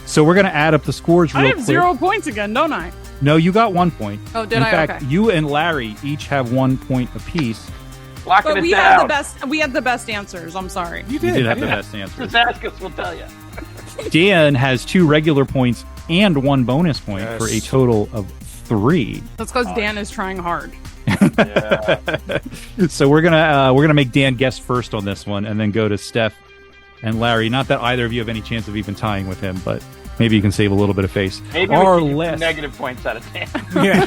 So we're going to add up the scores real I have quick. 0 points again, don't I? No, you got 1 point. Oh, did in I? fact, Okay. you and Larry each have 1 point apiece. Locking But it we down. had the best. We had the best answers. I'm sorry. You You did. did have the yeah. best answer. Just ask us, we'll tell you. Dan has 2 regular points and 1 bonus point Yes. for a total of 3. That's because Dan is trying hard. Yeah. So we're gonna make Dan guess first on this one, and then go to Steph and Larry. Not that either of you have any chance of even tying with him, but maybe you can save a little bit of face. Maybe Or we can get less. some negative points out of Dan.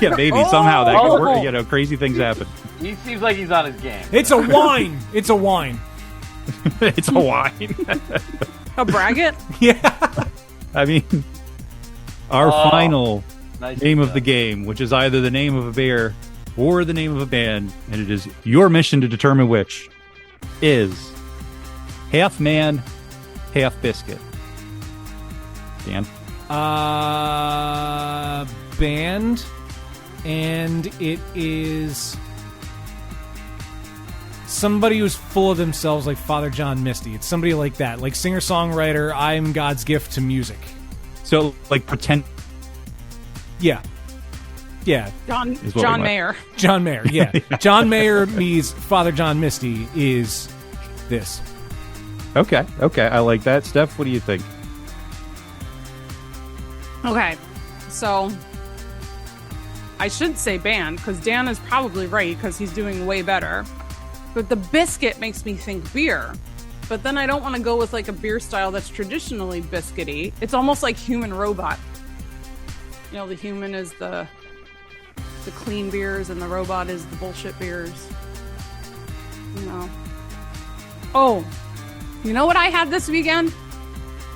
Yeah, maybe somehow that could work. Oh. You know, crazy things happen. He seems like he's on his game. It's a wine. It's a wine. It's a wine. A braggot? Yeah. I mean, our Oh. final Nice name of stuff. the game, which is either the name of a beer or the name of a band, and it is your mission to determine which, is half man, half biscuit. Dan? Band, and it is somebody who's full of themselves, like Father John Misty. It's somebody like that, like singer-songwriter. I'm God's gift to music. So, like, pretend. Yeah, yeah. John Is what we John want. Mayer. John Mayer. Yeah, John Mayer meets Father John Misty is this. Okay, I like that. Steph, what do you think? Okay, so I should say band because Dan is probably right because he's doing way better. But the biscuit makes me think beer. But then I don't want to go with like a beer style that's traditionally biscuity. It's almost like human robot. You know, the human is the clean beers and the robot is the bullshit beers. You know. Oh, you know what I had this weekend?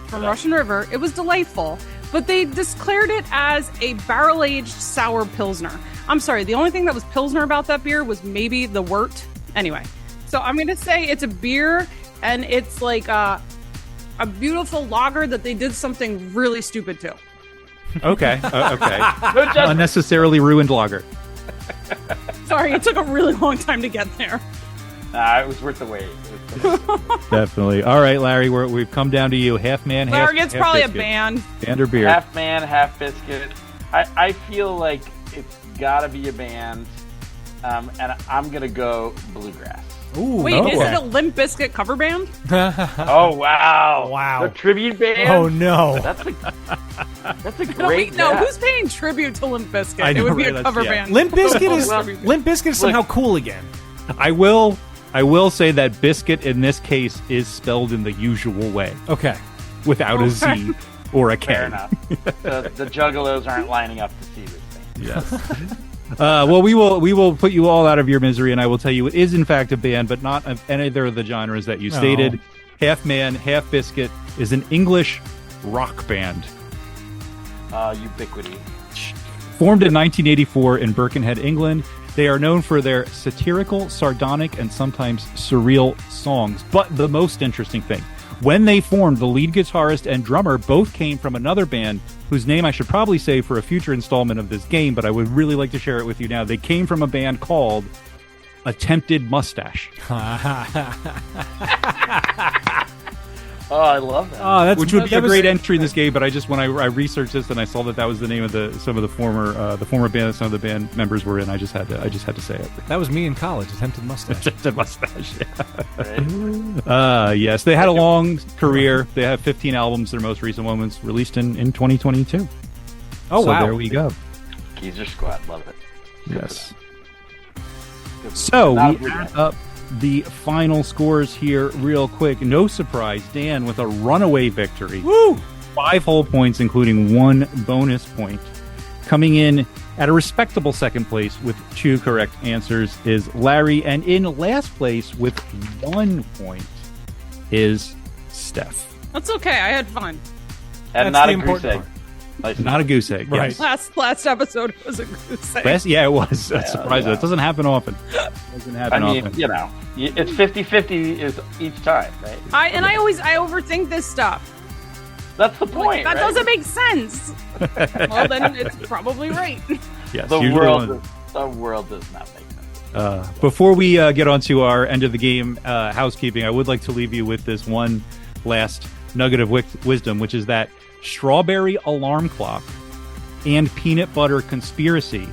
From Russian River. It was delightful. But they declared it as a barrel-aged sour Pilsner. I'm sorry, the only thing that was Pilsner about that beer was maybe the wort. Anyway, so I'm going to say it's a beer, and it's like a beautiful lager that they did something really stupid to. Okay, okay. Good job. Unnecessarily ruined lager. Sorry, it took a really long time to get there. Nah, it was worth the wait. Definitely. All right, Larry, we've come down to you. Half man, half Larry's half probably biscuit. a band. Band or beer? Half man, half biscuit. I feel like it's got to be a band, and I'm gonna go bluegrass. Ooh, Wait, okay. is it a Limp Bizkit cover band? Oh wow! Wow. The tribute band. Oh no. That's a No, great. wait, no, guess. who's paying tribute to Limp Bizkit? I It know, would be right? a That's- cover yeah. band. Limp Bizkit Well, is somehow cool again. I will say that biscuit in this case is spelled in the usual way, Okay. without a Z or a K. Fair enough. The Juggalos aren't lining up to see this thing. Yes. Well, we will put you all out of your misery, and I will tell you it is in fact a band, but not of either of the genres that you No. stated. Half Man, Half Biscuit is an English rock band Ubiquity. formed in 1984 in Birkenhead, England. They are known for their satirical, sardonic, and sometimes surreal songs. But the most interesting thing, when they formed, the lead guitarist and drummer both came from another band whose name I should probably say for a future installment of this game, but I would really like to share it with you now. They came from a band called Attempted Mustache. Oh, I love that. Oh, which would be a great entry in this game, but I just when I researched this and I saw that was the name of some of the former band that some of the band members were in, I just had to say it. That was me in college. Attempted Mustache. Attempted Mustache. Yeah. Yes, they had a long career. They have 15 albums. Their most recent one was released in 2022. Oh, so wow! There we go. Geezer Squad, love it. Yes. So we add up the final scores here real quick. No surprise, Dan with a runaway victory. Woo! 5 whole points, including 1 bonus point. Coming in at a respectable second place with 2 correct answers is Larry, and in last place with 1 point is Steph. That's okay. I had fun. And That's not the a goose important egg. part. Nice. Not a goose egg. Right. Yes. Last episode was a goose egg. Yeah, it was. That's surprising. yeah. That doesn't happen often. I mean, you know, it's 50-50 is each time, right? I overthink this stuff. That's the point. That right? doesn't make sense. Well, then it's probably right. Yes. The usually world does not make sense. Before we get on to our end of the game housekeeping, I would like to leave you with this one last nugget of wisdom, which is that Strawberry Alarm Clock and Peanut Butter Conspiracy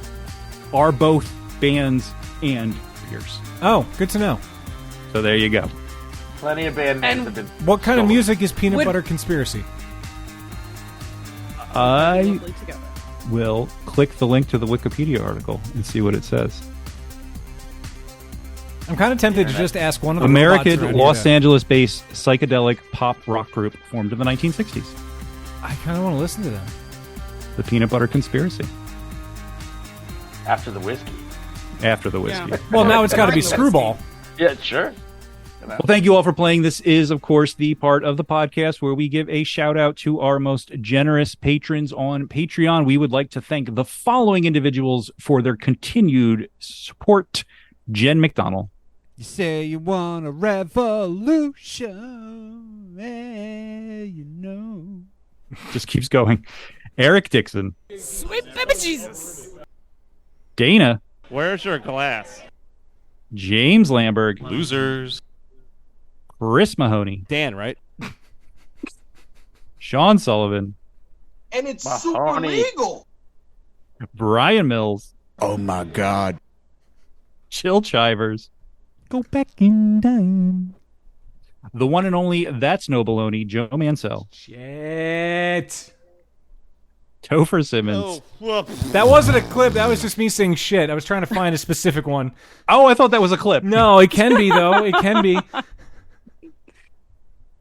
are both bands and beers. Oh, good to know. So there you go. Plenty of band names have been. What kind of stolen. music is Peanut Butter Conspiracy? I will click the link to the Wikipedia article and see what it says. I'm kind of tempted to just ask one of the American robots Los Angeles-based psychedelic pop rock group formed in the 1960s. I kind of want to listen to them. The Peanut Butter Conspiracy. After the whiskey. After the whiskey. Yeah. Well, now it's got to be Screwball. Yeah, sure. Well, thank you all for playing. This is, of course, the part of the podcast where we give a shout out to our most generous patrons on Patreon. We would like to thank the following individuals for their continued support. Jen McDonald. You say you want a revolution, you know. Just keeps going. Eric Dixon. Sweet baby Jesus. Dana. Where's your glass? James Lamberg. Losers. Chris Mahoney. Dan, right? Sean Sullivan. And it's Mahoney. super legal. Brian Mills. Oh my God. Chill Chivers. Go back in time. The one and only That's No Baloney, Joe Mansell. Shit. Topher Simmons. That wasn't a clip. That was just me saying shit. I was trying to find a specific one. Oh, I thought that was a clip. No, it can be, though. It can be.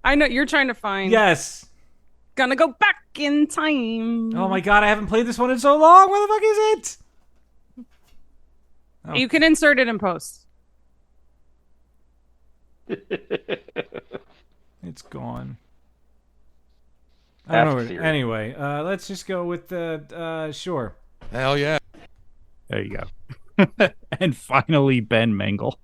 I know you're trying to find. Yes. Gonna go back in time. Oh my God, I haven't played this one in so long. Where the fuck is it? Oh. You can insert it in post. It's gone. I don't know. That's serious. Anyway, let's just go with the sure. Hell yeah. There you go. And finally, Ben Mangle.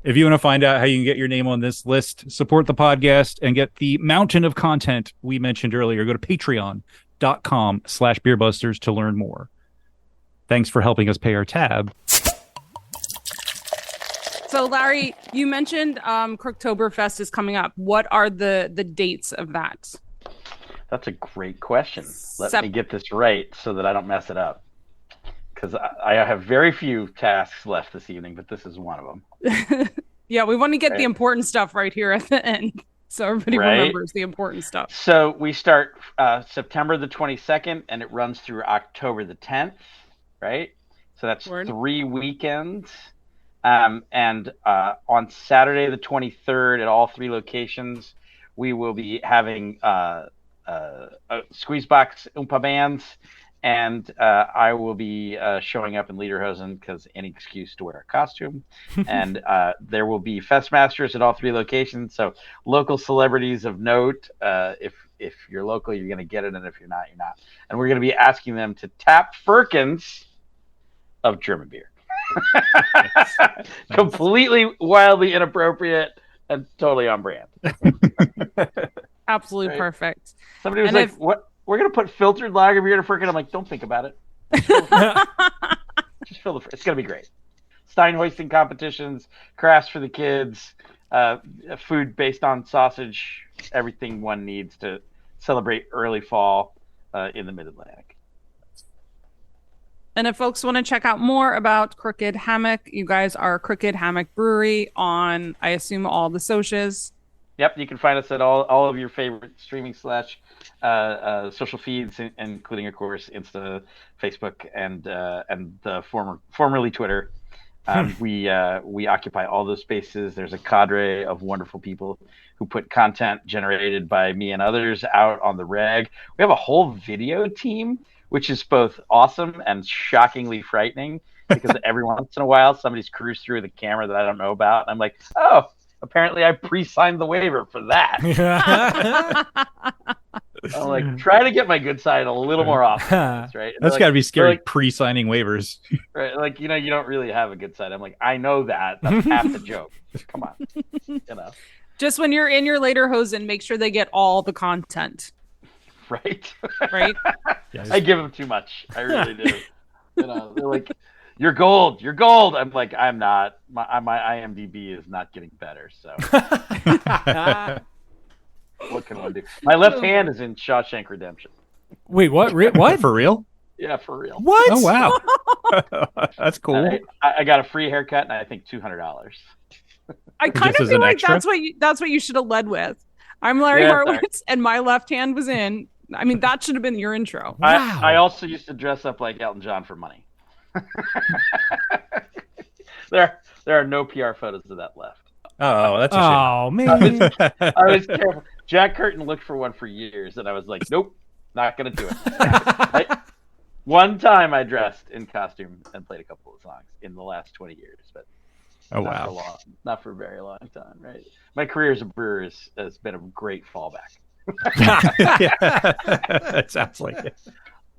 If you want to find out how you can get your name on this list, support the podcast, and get the mountain of content we mentioned earlier, go to patreon.com/beerbusters to learn more. Thanks for helping us pay our tab. So, Larry, you mentioned Crooktoberfest is coming up. What are the dates of that? That's a great question. Let me get this right so that I don't mess it up. Because I have very few tasks left this evening, but this is one of them. Yeah, we want to get Right. the important stuff right here at the end, so everybody Right. remembers the important stuff. So we start September the 22nd, and it runs through October the 10th, right? So that's Word. 3 weekends. And on Saturday the 23rd, at all 3 locations, we will be having Squeezebox Oompa bands, and I will be showing up in Lederhosen because any excuse to wear a costume. And there will be Festmasters at all 3 locations. So local celebrities of note. If you're local, you're going to get it, and if you're not, you're not. And we're going to be asking them to tap firkins of German beer. Completely, wildly inappropriate, and totally on brand. Absolutely Right. perfect. Somebody was And like, if- "What? We're gonna put filtered lager beer in a frickin'." I'm like, "Don't think about it. Just fill the. It's gonna be great." Stein hoisting competitions, crafts for the kids, food based on sausage, everything one needs to celebrate early fall in the Mid-Atlantic. And if folks want to check out more about Crooked Hammock, you guys are Crooked Hammock Brewery on, I assume, all the socials. Yep, you can find us at all of your favorite streaming / social feeds, including, of course, Insta, Facebook, and the formerly Twitter. We occupy all those spaces. There's a cadre of wonderful people who put content generated by me and others out on the reg. We have a whole video team, which is both awesome and shockingly frightening because every once in a while somebody's cruised through the camera that I don't know about. And I'm like, oh, apparently I pre-signed the waiver for that. I'm like, try to get my good side a little more often, right? That's got to be scary, like, pre-signing waivers. Right? Like, you don't really have a good side. I'm like, I know that. That's half the joke. Come on. Just when you're in your later hosen, make sure they get all the content. Right? Right? Yes. I give them too much. I really do. They're like, you're gold. You're gold. I'm like, I'm not. My IMDb is not getting better. So what can one do? My left hand is in Shawshank Redemption. Wait, what? What? For real? Yeah, for real. What? Oh, wow. That's cool. I got a free haircut and I think $200. I kind Just of as feel an like extra? that's what you should have led with. I'm Larry Yeah, Horowitz, and my left hand was in. I mean, that should have been your intro. Wow. I also used to dress up like Elton John for money. There are no PR photos of that left. Oh, that's a shame. Oh man. I was careful. Jack Curtin looked for one for years, and I was like, nope, not going to do it. One time I dressed in costume and played a couple of songs in the last 20 years, but Oh, not for a very long time, right? My career as a brewer has been a great fallback. That sounds like it.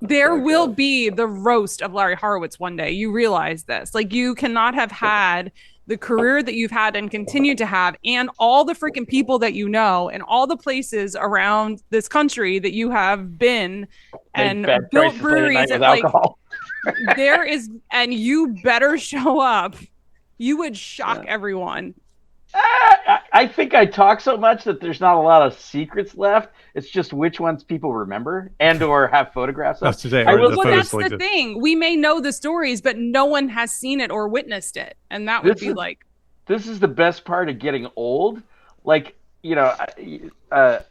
There will be the roast of Larry Horowitz one day. You realize this. Like, you cannot have had the career that you've had and continue to have, and all the freaking people that you know, and all the places around this country that you have been and built breweries. And like, there is, and you better show up. You would shock everyone. I think I talk so much that there's not a lot of secrets left. It's just which ones people remember and or have photographs of. That's the thing. We may know the stories, but no one has seen it or witnessed it. And that would be like... This is the best part of getting old. Like, I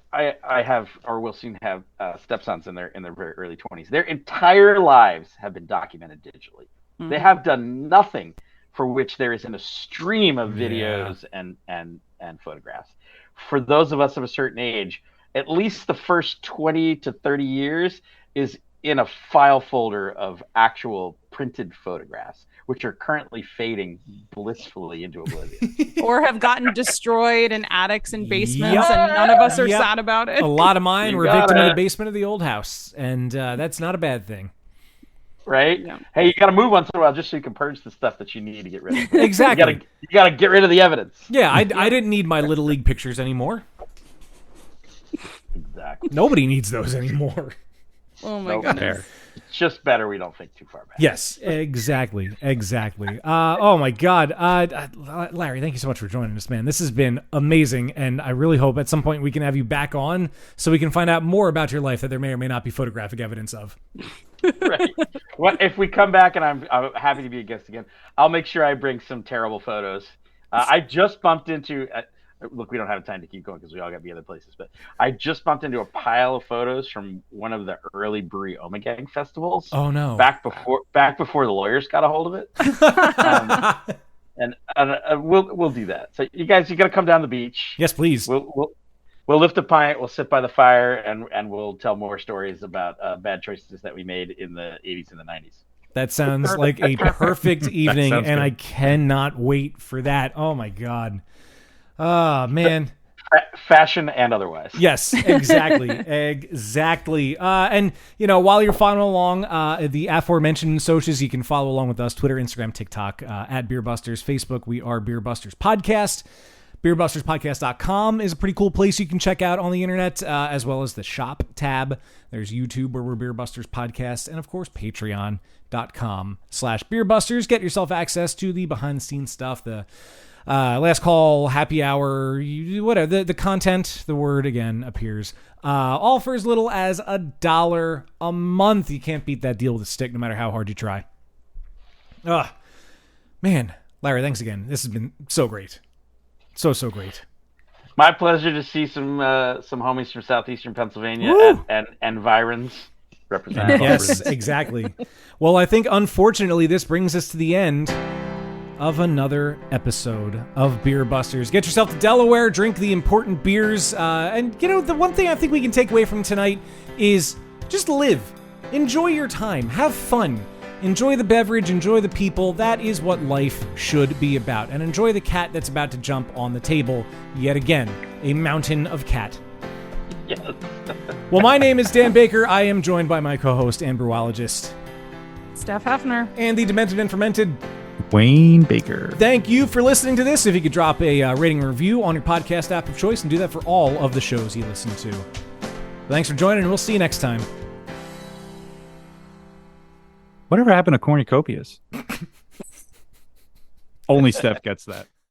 have, or will soon have, stepsons in their very early 20s. Their entire lives have been documented digitally. Mm-hmm. They have done nothing for which there isn't a stream of videos and photographs. For those of us of a certain age, at least the first 20 to 30 years is in a file folder of actual printed photographs, which are currently fading blissfully into oblivion. Or have gotten destroyed in attics and basements, and none of us are sad about it. A lot of mine were victim in the basement of the old house, and that's not a bad thing. Right? Yeah. Hey, you got to move once in a while just so you can purge the stuff that you need to get rid of. Exactly. You got to get rid of the evidence. Yeah, I didn't need my Little League pictures anymore. Exactly. Nobody needs those anymore. Oh my goodness. It's just better we don't think too far back. Yes, exactly. Oh my God. Larry, thank you so much for joining us, man. This has been amazing, and I really hope at some point we can have you back on so we can find out more about your life that there may or may not be photographic evidence of. Right. Well, if we come back and I'm happy to be a guest again, I'll make sure I bring some terrible photos. I just bumped into look, we don't have time to keep going because we all got to be other places, but I just bumped into a pile of photos from one of the early Brewery Omegang festivals. Oh no! Back before the lawyers got a hold of it. And we'll do that. So you guys, you got to come down the beach. Yes, please. We'll lift a pint, we'll sit by the fire, and we'll tell more stories about bad choices that we made in the 80s and the 90s. That sounds like a perfect evening, and good. I cannot wait for that. Oh, my God. Oh, man. Fashion and otherwise. Yes, exactly. Exactly. And, while you're following along the aforementioned socials, you can follow along with us, Twitter, Instagram, TikTok, at Beer Busters, Facebook, we are Beer Busters Podcast. BeerBustersPodcast.com is a pretty cool place you can check out on the internet, as well as the shop tab. There's YouTube, where we're Beer Busters Podcast, and of course, Patreon.com/BeerBusters. Get yourself access to the behind-the-scenes stuff, the last call, happy hour, whatever. The content, the word again appears, all for as little as $1 a month. You can't beat that deal with a stick, no matter how hard you try. Man, Larry, thanks again. This has been so great. So great. My pleasure to see some homies from southeastern Pennsylvania and environs represented. Yes, exactly. Well, I think unfortunately this brings us to the end of another episode of Beer Busters. Get yourself to Delaware, drink the important beers, and the one thing I think we can take away from tonight is just live. Enjoy your time. Have fun. Enjoy the beverage, enjoy the people. That is what life should be about. And enjoy the cat that's about to jump on the table yet again. A mountain of cat. Yes. Well, my name is Dan Baker. I am joined by my co-host and brewologist, Steph Hefner. and the demented and fermented Wayne Baker. Thank you for listening to this. If you could drop a rating and review on your podcast app of choice, and do that for all of the shows you listen to. Thanks for joining, and we'll see you next time. Whatever happened to cornucopias? Only Steph gets that.